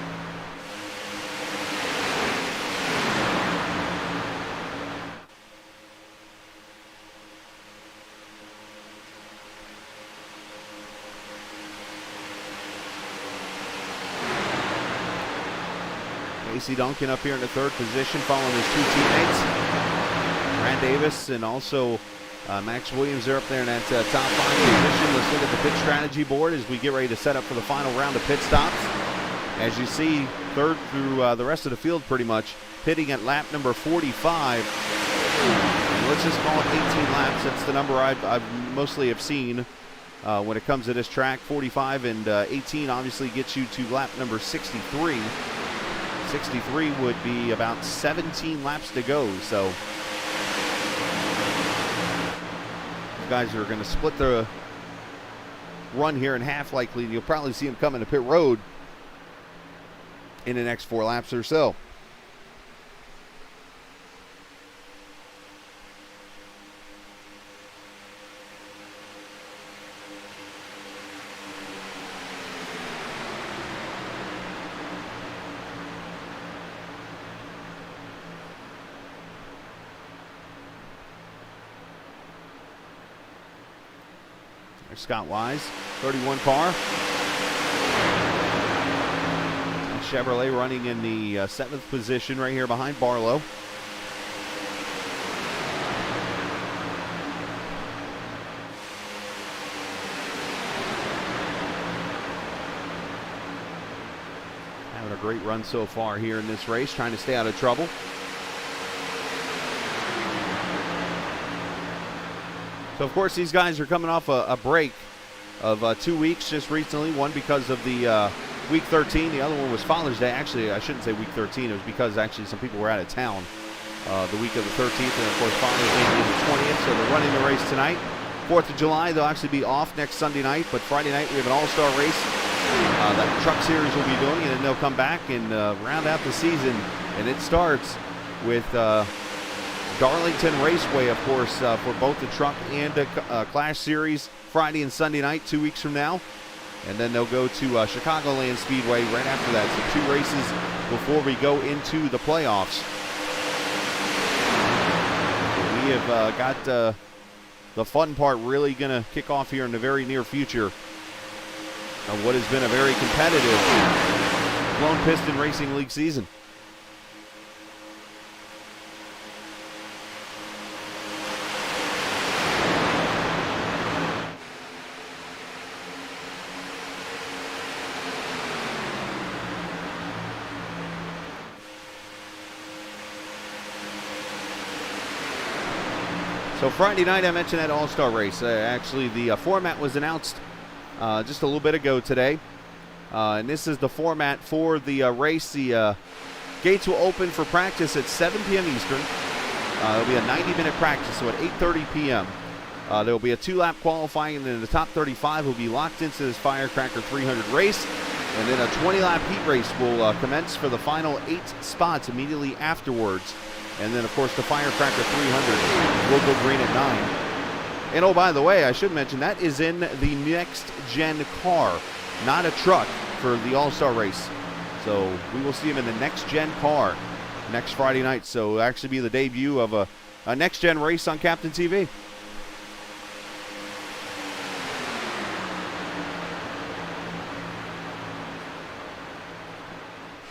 Casey Duncan up here in the third position, following his two teammates, Brad Davis and also Max Williams are up there in that top 5 position. Let's look at the pit strategy board as we get ready to set up for the final round of pit stops. As you see, third through the rest of the field pretty much, pitting at lap number 45. And let's just call it 18 laps. That's the number I've mostly have seen when it comes to this track. 45 and 18 obviously gets you to lap number 63. 63 would be about 17 laps to go. So these guys are going to split the run here in half likely. You'll probably see them coming to pit road in the next 4 laps or so. There's Scott Wise, 31 car. Chevrolet running in the 7th position right here behind Barlow. Having a great run so far here in this race, trying to stay out of trouble. So, of course, these guys are coming off a break of 2 weeks just recently. One because of the week 13. The other one was Father's Day. Actually, I shouldn't say week 13. It was because actually some people were out of town the week of the 13th. And, of course, Father's Day being the 20th. So they're running the race tonight. 4th of July, they'll actually be off next Sunday night. But Friday night, we have an all-star race that Truck Series will be doing. And then they'll come back and round out the season. And it starts with Darlington Raceway, of course, for both the Truck and the Clash Series, Friday and Sunday night, 2 weeks from now. And then they'll go to Chicagoland Speedway right after that. So 2 races before we go into the playoffs. We have got the fun part really going to kick off here in the very near future of what has been a very competitive Blown Piston Racing League season. So Friday night, I mentioned that all-star race. Actually, the format was announced just a little bit ago today. And this is the format for the race. The gates will open for practice at 7 p.m. Eastern. It'll be a 90-minute practice, so at 8:30 p.m. There will be a 2-lap qualifying, and then the top 35 will be locked into this Firecracker 300 race. And then a 20-lap heat race will commence for the final 8 spots immediately afterwards. And then, of course, the Firecracker 300 will go green at 9. And, oh, by the way, I should mention, that is in the next-gen car, not a truck, for the All-Star race. So we will see him in the next-gen car next Friday night. So it'll actually be the debut of a next-gen race on Captain TV.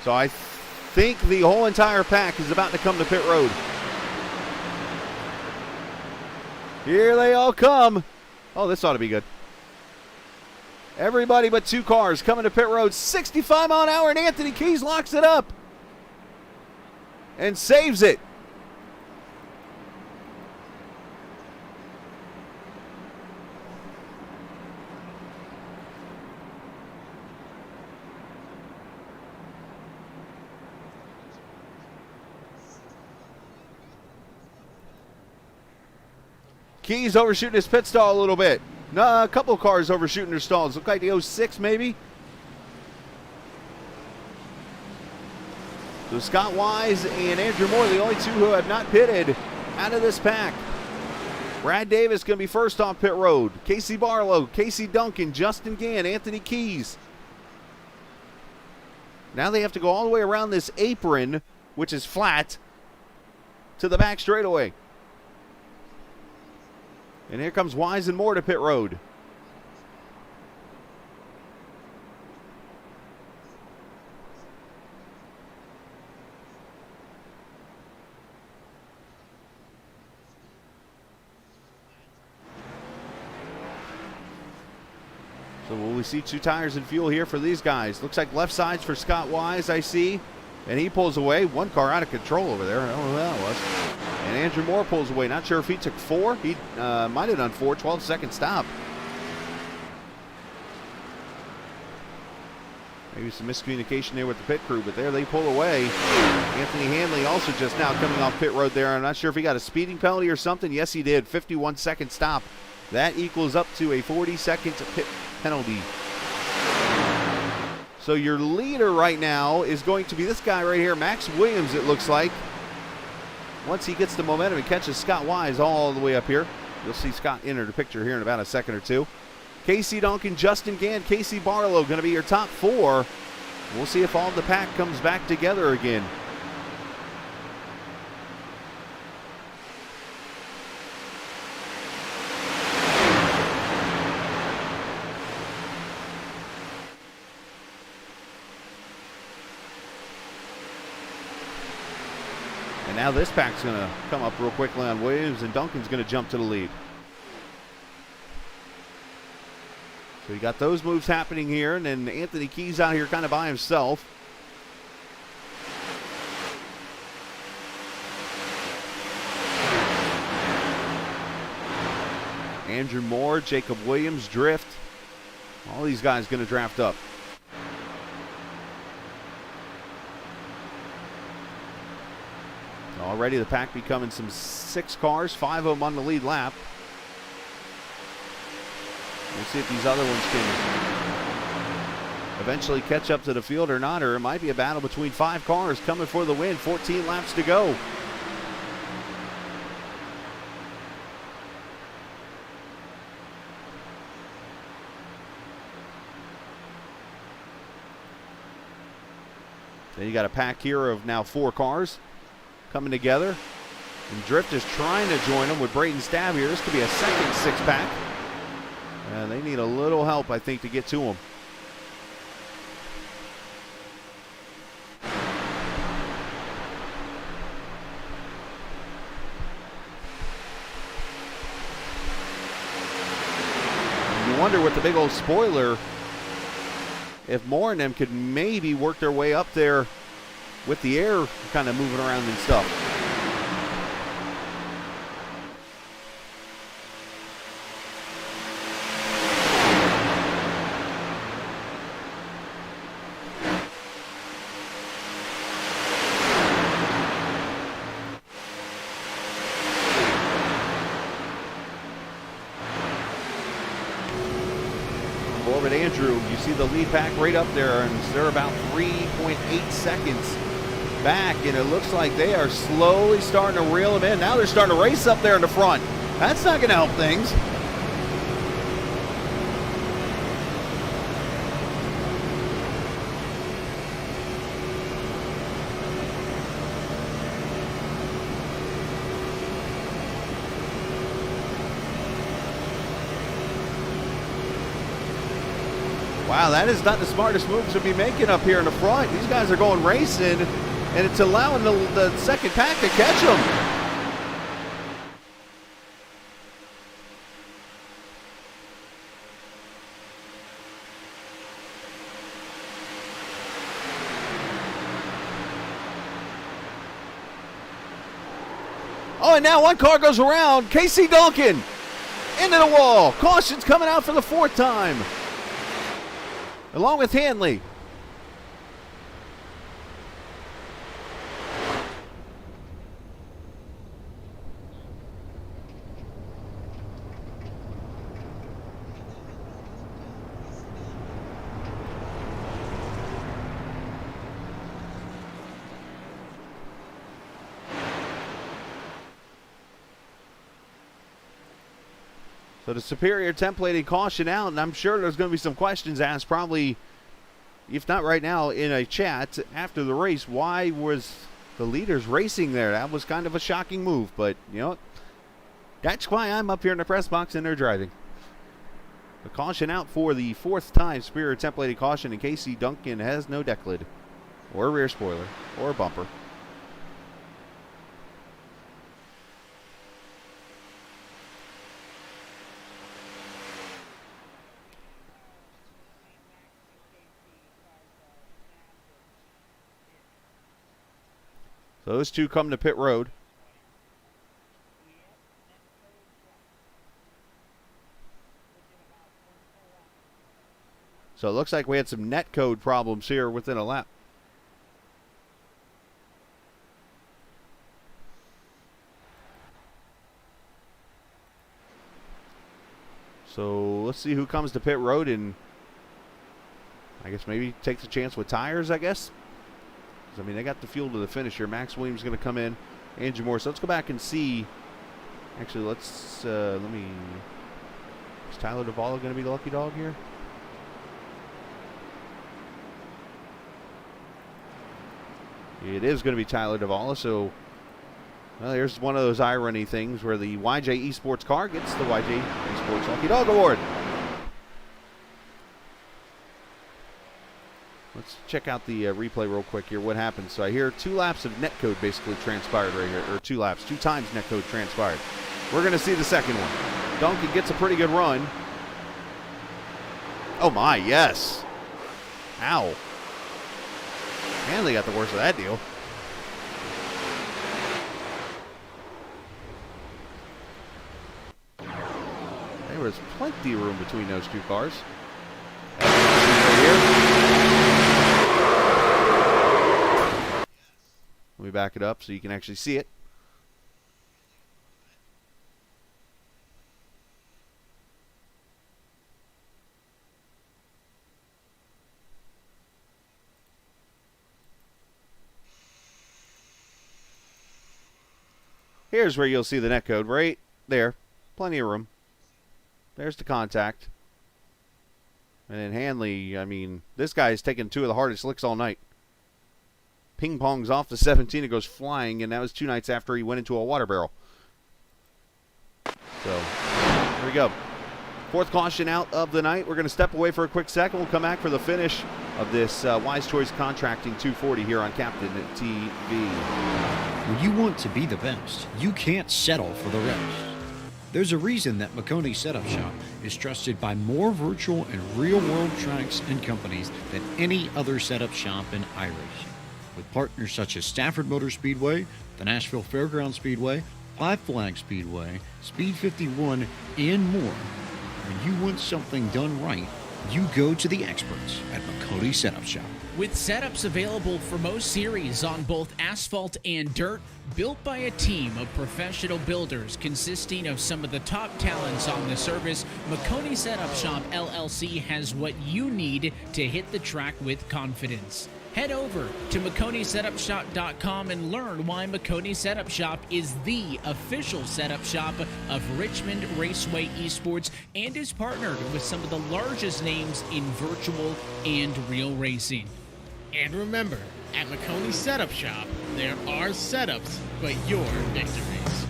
So I think the whole entire pack is about to come to pit road. Here they all come. Oh, this ought to be good. Everybody but 2 cars coming to pit road. 65 mile an hour, and Anthony Keys locks it up and saves it. Keys overshooting his pit stall a little bit. No, a couple of cars overshooting their stalls. Look like the 06 maybe. So Scott Wise and Andrew Moore, the only two who have not pitted out of this pack. Brad Davis going to be first off pit road. Casey Barlow, Casey Duncan, Justin Gann, Anthony Keys. Now they have to go all the way around this apron, which is flat, to the back straightaway. And here comes Wise and Moore to pit road. So will we see 2 tires and fuel here for these guys? Looks like left sides for Scott Wise, I see. And he pulls away. One car out of control over there. I don't know who that was. And Andrew Moore pulls away. Not sure if he took 4. He might have done 4. 12-second stop. Maybe some miscommunication there with the pit crew, but there they pull away. Anthony Hanley also just now coming off pit road there. I'm not sure if he got a speeding penalty or something. Yes, he did. 51-second stop. That equals up to a 40-second pit penalty. So your leader right now is going to be this guy right here, Max Williams, it looks like. Once he gets the momentum and catches Scott Wise all the way up here. You'll see Scott enter the picture here in about a second or two. Casey Duncan, Justin Gann, Casey Barlow going to be your top 4. We'll see if all the pack comes back together again. And now this pack's going to come up real quickly on Williams, and Duncan's going to jump to the lead. So you got those moves happening here, and then Anthony Keys out here kind of by himself. Andrew Moore, Jacob Williams, Drift. All these guys going to draft up. Already the pack becoming some 6 cars, 5 of them on the lead lap. We'll see if these other ones can eventually catch up to the field or not, or it might be a battle between 5 cars coming for the win. 14 laps to go. Then you got a pack here of now 4 cars coming together. And Drift is trying to join them with Braden Stab here. This could be a second 6-pack. They need a little help, I think, to get to him. You wonder with the big old spoiler if more of them could maybe work their way up there with the air kind of moving around and stuff. But Andrew, you see the lead pack right up there, and they're about 3.8 seconds back, and it looks like they are slowly starting to reel them in. Now they're starting to race up there in the front. That's not going to help things. Wow, that is not the smartest moves to be making up here in the front. These guys are going racing, and it's allowing the second pack to catch them. Oh, and now one car goes around. Casey Duncan into the wall. Caution's coming out for the 4th time, along with Hanley. So the Superior templated caution out, and I'm sure there's going to be some questions asked, probably, if not right now, in a chat after the race. Why was the leaders racing there? That was kind of a shocking move, but you know what? That's why I'm up here in the press box and they're driving. The caution out for the 4th time, Superior templated caution, and Casey Duncan has no deck lid, or rear spoiler, or bumper. So those two come to pit road. So it looks like we had some net code problems here within a lap. So let's see who comes to pit road, and I guess maybe takes a chance with tires, I guess. I mean, they got the fuel to the finish here. Max Williams is going to come in. Andrew Moore. So let's go back and see. Actually, let's, is Tyler Duvall going to be the lucky dog here? It is going to be Tyler Duvall. So, well, here's one of those irony things where the YJ Esports car gets the YJ Esports Lucky Dog Award. Let's check out the replay real quick here. What happened? So I hear 2 laps of netcode basically transpired right here, or 2 laps, 2 times netcode transpired. We're going to see the second one. Duncan gets a pretty good run. Oh my, yes. Ow. And they got the worst of that deal. There was plenty of room between those 2 cars. Right here. Let me back it up so you can actually see it. Here's where you'll see the netcode right there. Plenty of room. There's the contact. And then Hanley, I mean, this guy's taken 2 of the hardest licks all night. Ping pongs off the 17, it goes flying, and that was 2 nights after he went into a water barrel. So, here we go. 4th caution out of the night. We're going to step away for a quick second. We'll come back for the finish of this Wise Choice Contracting 240 here on Captain TV. When you want to be the best, you can't settle for the rest. There's a reason that Makoni Setup Shop is trusted by more virtual and real-world tracks and companies than any other setup shop in iRacing. With partners such as Stafford Motor Speedway, the Nashville Fairgrounds Speedway, Five Flag Speedway, Speed 51, and more. When you want something done right, you go to the experts at Makoni Setup Shop. With setups available for most series on both asphalt and dirt, built by a team of professional builders consisting of some of the top talents on the service, Makoni Setup Shop LLC has what you need to hit the track with confidence. Head over to MakoniSetupShop.com and learn why Makoni Setup Shop is the official setup shop of Richmond Raceway Esports and is partnered with some of the largest names in virtual and real racing. And remember, at Makoni Setup Shop, there are setups, but your victories.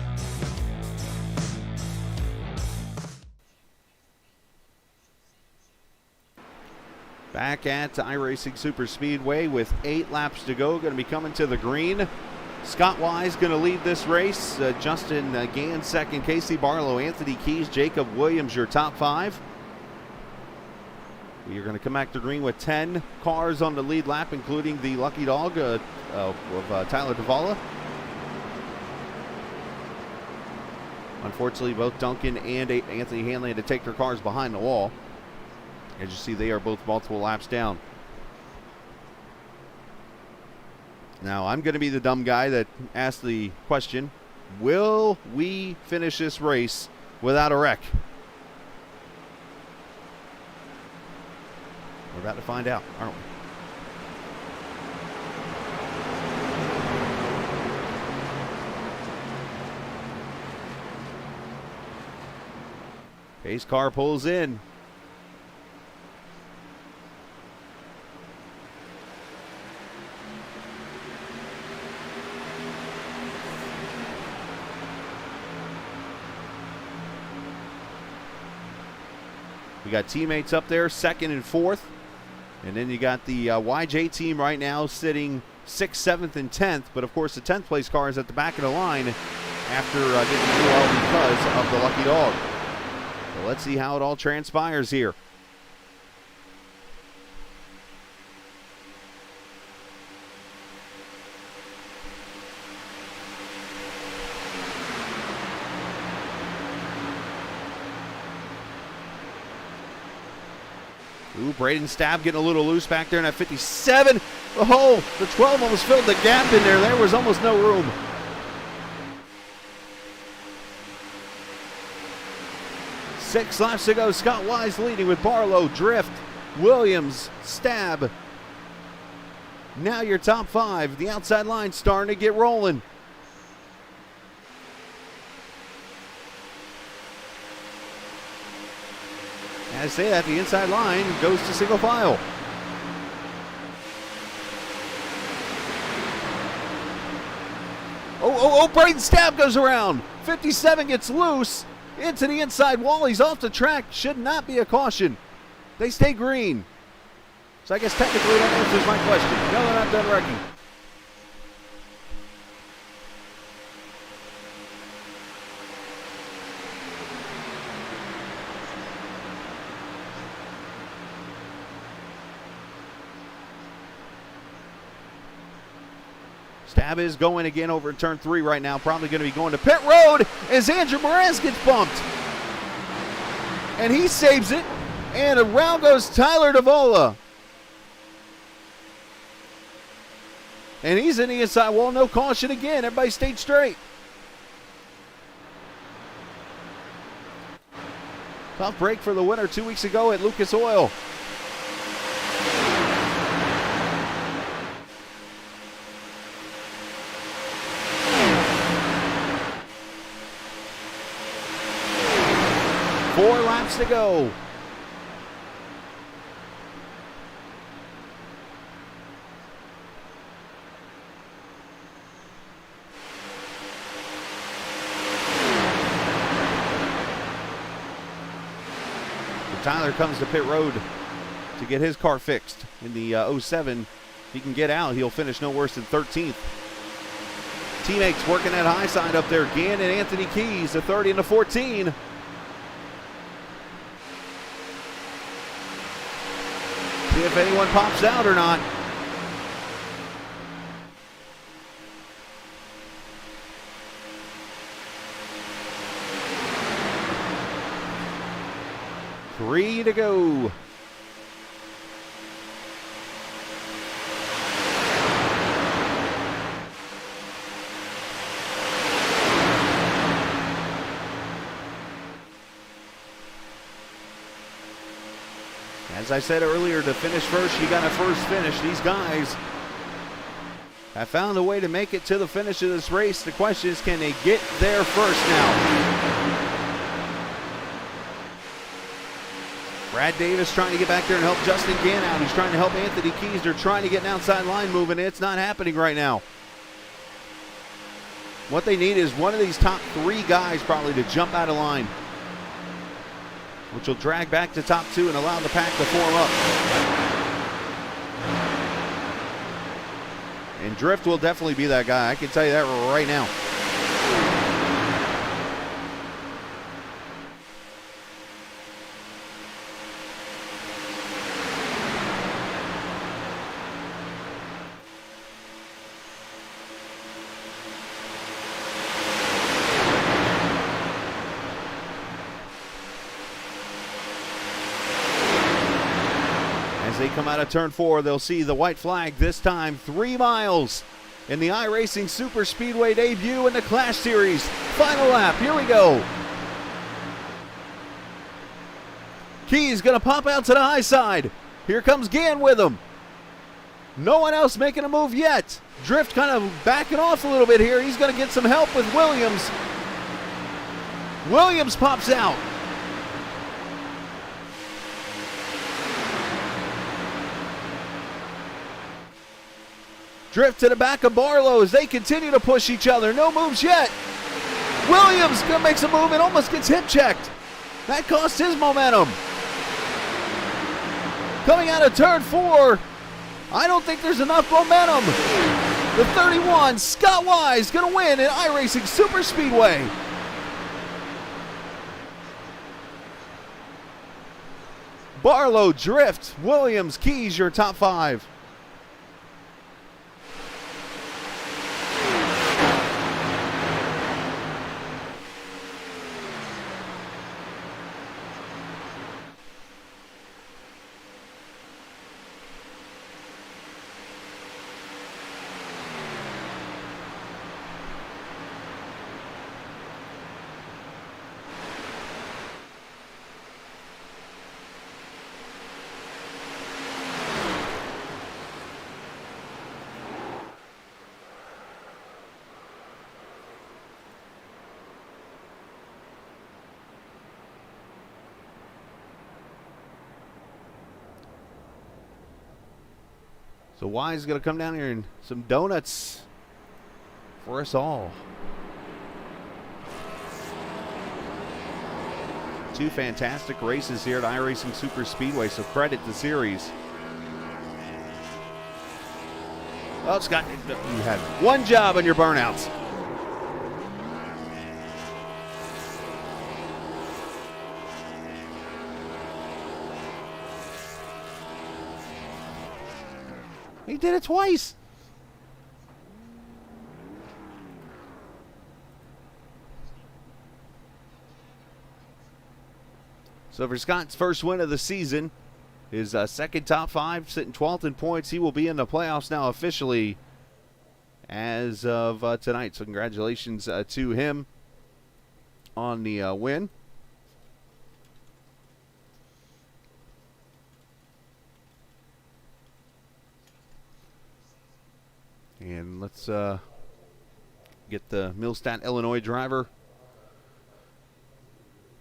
Back at iRacing SuperSpeedway with 8 laps to go. Going to be coming to the green. Scott Wise going to lead this race. Justin Gann second. Casey Barlow, Anthony Keys, Jacob Williams, your top 5. You're going to come back to green with 10 cars on the lead lap, including the lucky dog of Tyler Duvall. Unfortunately, both Duncan and Anthony Hanley had to take their cars behind the wall. As you see, they are both multiple laps down. Now, I'm going to be the dumb guy that asked the question, will we finish this race without a wreck? We're about to find out, aren't we? Pace car pulls in. We got teammates up there, 2nd and 4th. And then you got the YJ team right now sitting 6th, 7th, and 10th. But, of course, the 10th place car is at the back of the line after getting through all because of the lucky dog. So let's see how it all transpires here. Ooh, Braden Stab getting a little loose back there in that 57. Oh, the 12 almost filled the gap in there. There was almost no room. Six laps to go. Scott Wise leading with Barlow, Drift, Williams, Stab. Now your top 5. The outside line starting to get rolling. As I say that, the inside line goes to single file. Oh, Braden Stab goes around. 57 gets loose into the inside wall. He's off the track. Should not be a caution. They stay green. So I guess technically that answers my question. No, they're not done wrecking. Stab is going again over turn 3 right now. Probably going to be going to pit road as Andrew Moraz gets bumped. And he saves it. And around goes Tyler Davola. And he's in the inside wall. No caution again. Everybody stayed straight. Tough break for the winner 2 weeks ago at Lucas Oil. Four laps to go. Tyler comes to pit road to get his car fixed in the 07. If he can get out, he'll finish no worse than 13th. Teammates working that high side up there. Gann and Anthony Keys, the 30 and the 14. See if anyone pops out or not. Three to go. As I said earlier, to finish first, you got to first finish. These guys have found a way to make it to the finish of this race. The question is, can they get there first now? Brad Davis trying to get back there and help Justin Gann out. He's trying to help Anthony Keys. They're trying to get an outside line moving. It's not happening right now. What they need is one of these top 3 guys probably to jump out of line, which will drag back to top 2 and allow the pack to form up. And Drift will definitely be that guy. I can tell you that right now. They come out of turn 4, they'll see the white flag this time. 3 miles in the iRacing SuperSpeedway debut in the Clash Series. Final lap, here we go. Keys gonna pop out to the high side. Here comes Gann with him. No one else making a move yet. Drift kind of backing off a little bit here. He's gonna get some help with Williams. Williams pops out. Drift to the back of Barlow as they continue to push each other. No moves yet. Williams gonna make some move and almost gets hip checked. That cost his momentum. Coming out of turn 4, I don't think there's enough momentum. The 31, Scott Wise, gonna win in iRacing SuperSpeedway. Barlow, Drift, Williams, Keys, your top 5. So Wise is going to come down here and some donuts for us all. 2 fantastic races here at iRacing SuperSpeedway, so credit the series. Oh, Scott, you had one job on your burnouts. He did it twice. So for Scott's first win of the season, his second top 5, sitting 12th in points. He will be in the playoffs now officially as of tonight. So congratulations to him on the win. And let's get the Millstadt, Illinois driver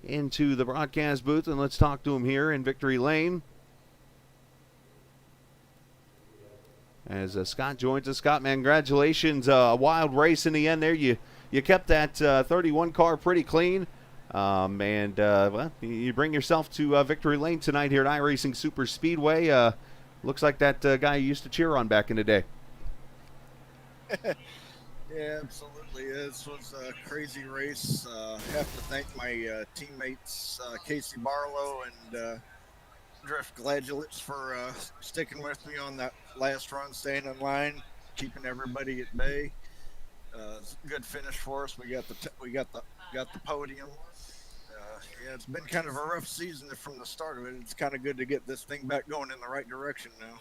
into the broadcast booth, and let's talk to him here in Victory Lane. As Scott joins us. Scott, man, congratulations. A wild race in the end there. You kept that 31 car pretty clean. Well, you bring yourself to Victory Lane tonight here at iRacing SuperSpeedway. Looks like that guy you used to cheer on back in the day. Yeah, absolutely. This was a crazy race. Have to thank my teammates, Casey Barlow and Drift Gladulitz, for sticking with me on that last run, staying in line, keeping everybody at bay. Good finish for us. We got the podium. Yeah, it's been kind of a rough season from the start of it. It's kind of good to get this thing back going in the right direction now.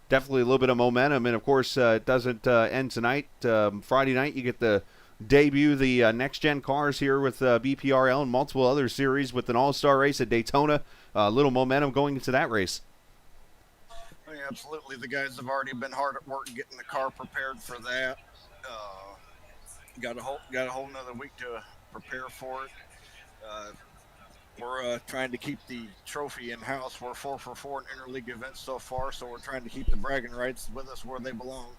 Definitely a little bit of momentum, and of course it doesn't end tonight. Friday night you get the debut the next-gen cars here with BPRL and multiple other series with an all-star race at Daytona. A little momentum going into that race. Oh, yeah, absolutely. The guys have already been hard at work getting the car prepared for that. Got a whole another week to prepare for it. We're trying to keep the trophy in-house. We're 4 for 4 in interleague events so far, so we're trying to keep the bragging rights with us where they belong.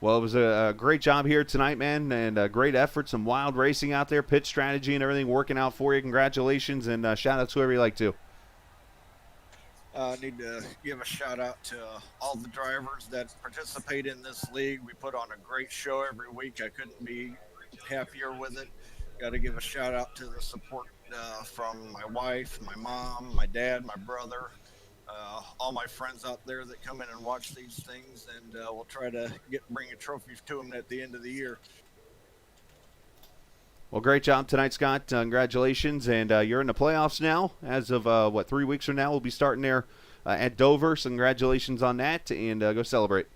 Well, it was a great job here tonight, man, and a great effort. Some wild racing out there, pit strategy and everything working out for you. Congratulations, and shout out to whoever you like to. I need to give a shout out to all the drivers that participate in this league. We put on a great show every week. I couldn't be happier with it. Got to give a shout out to the support from my wife, my mom, my dad, my brother, all my friends out there that come in and watch these things, and we'll try to bring a trophy to them at the end of the year. Well, great job tonight, Scott. Congratulations, and you're in the playoffs now. As of 3 weeks from now, we'll be starting there at Dover. So congratulations on that, and go celebrate.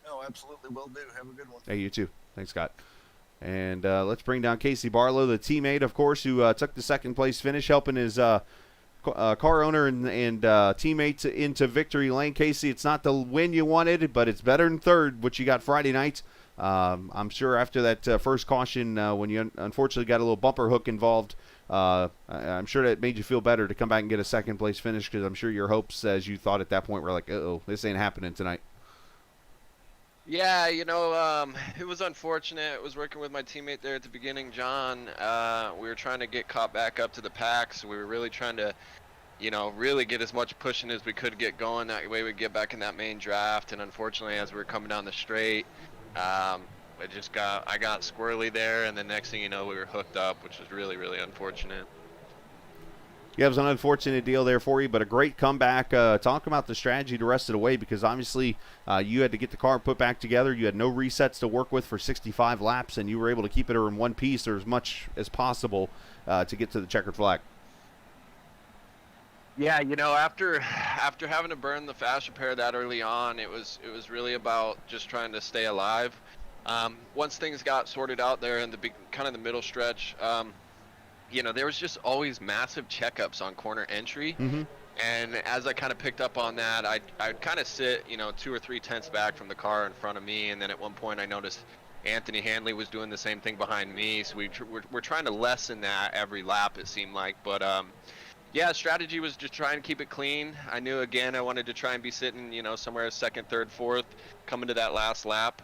No, absolutely, will do. Have a good one. Hey, you too. Thanks, Scott. And let's bring down Casey Barlow, the teammate, of course, who took the second-place finish, helping his car owner and teammates into Victory Lane. Casey, it's not the win you wanted, but it's better than third, which you got Friday night. I'm sure after that first caution, when you unfortunately got a little bumper hook involved, I'm sure that made you feel better to come back and get a second-place finish, because I'm sure your hopes, as you thought at that point, were like, uh-oh, this ain't happening tonight. Yeah, it was unfortunate. I was working with my teammate there at the beginning, John. We were trying to get caught back up to the pack, so we were really trying to, really get as much pushing as we could get going. That way we'd get back in that main draft. And unfortunately, as we were coming down the straight, I got squirrely there, and the next thing you know, we were hooked up, which was really, really unfortunate. Yeah, it was an unfortunate deal there for you, but a great comeback. Talk about the strategy the rest of the way, because obviously you had to get the car put back together. You had no resets to work with for 65 laps, and you were able to keep it in one piece or as much as possible to get to the checkered flag. Yeah, after having to burn the fast repair that early on, it was really about just trying to stay alive. Once things got sorted out there in the kind of the middle stretch, there was just always massive checkups on corner entry. Mm-hmm. And as I kind of picked up on that, I'd kind of sit, 2 or 3 tenths back from the car in front of me. And then at one point I noticed Anthony Handley was doing the same thing behind me. So we're trying to lessen that every lap, it seemed like. But yeah, strategy was just trying to keep it clean. I knew, again, I wanted to try and be sitting, somewhere second, third, fourth, coming to that last lap.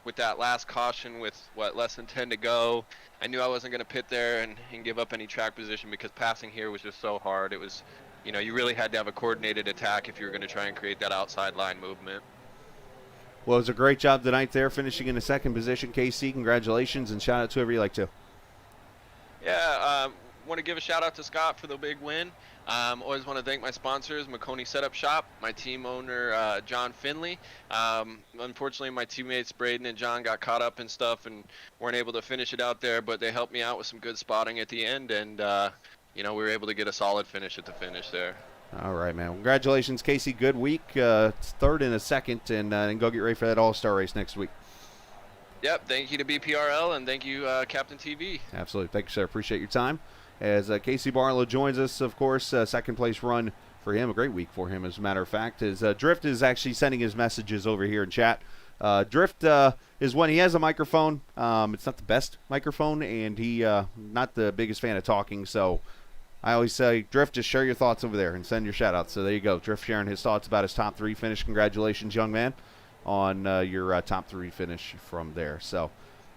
With that last caution with, less than 10 to go, I knew I wasn't going to pit there and give up any track position, because passing here was just so hard. It was, you really had to have a coordinated attack if you were going to try and create that outside line movement. Well, it was a great job tonight there, finishing in the second position. KC, congratulations, and shout out to whoever you like to. Yeah, want to give a shout out to Scott for the big win. Always want to thank my sponsors, McConey Setup Shop, my team owner, John Finley. Unfortunately, my teammates Braden and John got caught up in stuff and weren't able to finish it out there, but they helped me out with some good spotting at the end, and we were able to get a solid finish at the finish there. All right, man. Congratulations, Casey. Good week. It's third and a second, and go get ready for that All-Star race next week. Yep, thank you to BPRL, and thank you, Captain TV. Absolutely. Thank you, sir. Appreciate your time. As Casey Barlow joins us, of course, second place run for him. A great week for him, as a matter of fact. As Drift is actually sending his messages over here in chat. Drift is when he has a microphone. It's not the best microphone, and he not the biggest fan of talking. So I always say, Drift, just share your thoughts over there and send your shout-outs. So there you go. Drift sharing his thoughts about his top 3 finish. Congratulations, young man, on your top 3 finish from there. So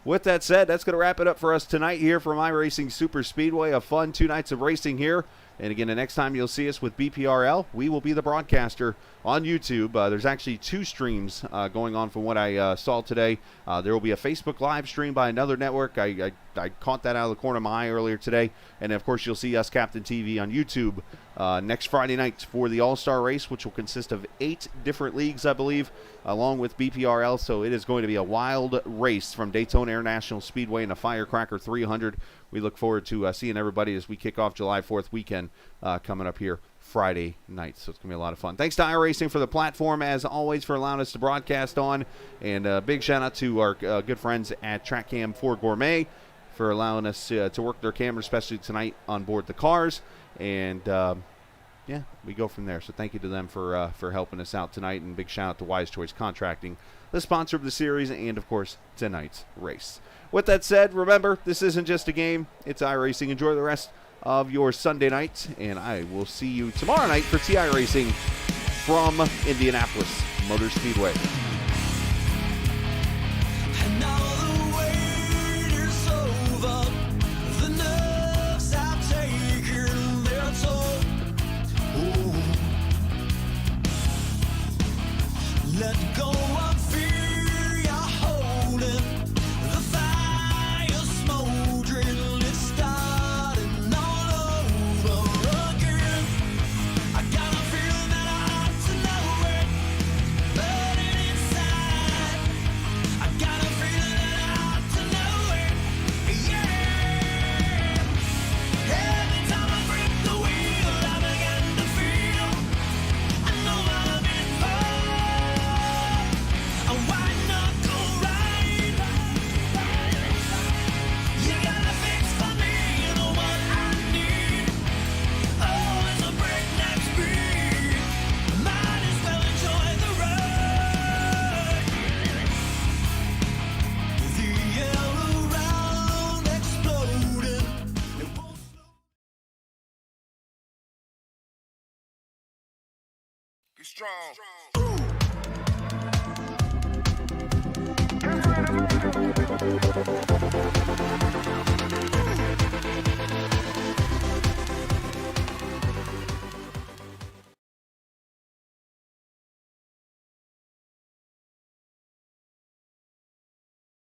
with that said, that's going to wrap it up for us tonight here from iRacing SuperSpeedway. A fun 2 nights of racing here. And again, the next time you'll see us with BPRL, we will be the broadcaster on YouTube. There's actually 2 streams going on from what I saw today. There will be a Facebook live stream by another network. I caught that out of the corner of my eye earlier today. And, of course, you'll see us, Captain TV, on YouTube next Friday night for the All-Star race, which will consist of 8 different leagues, I believe, along with BPRL. So it is going to be a wild race from Daytona International Speedway and a Firecracker 300. We look forward to seeing everybody as we kick off July 4th weekend coming up here Friday night. So it's going to be a lot of fun. Thanks to iRacing for the platform, as always, for allowing us to broadcast on. And a big shout-out to our good friends at TrackCam 4 Gourmet for allowing us to work their camera, especially tonight on board the cars. And, yeah, we go from there. So thank you to them for helping us out tonight. And big shout-out to Wise Choice Contracting, the sponsor of the series, and, of course, tonight's race. With that said, remember, this isn't just a game. It's iRacing. Enjoy the rest of your Sunday night, and I will see you tomorrow night for TI Racing from Indianapolis Motor Speedway. Let go of fear, you're holding the fire smoldering, it's starting all over again. I got a feeling that I ought to know it, burning inside. I got a feeling that I ought to know it, yeah. Every time I break the wheel, I begin to feel I know I'm in love. Strong. Bye.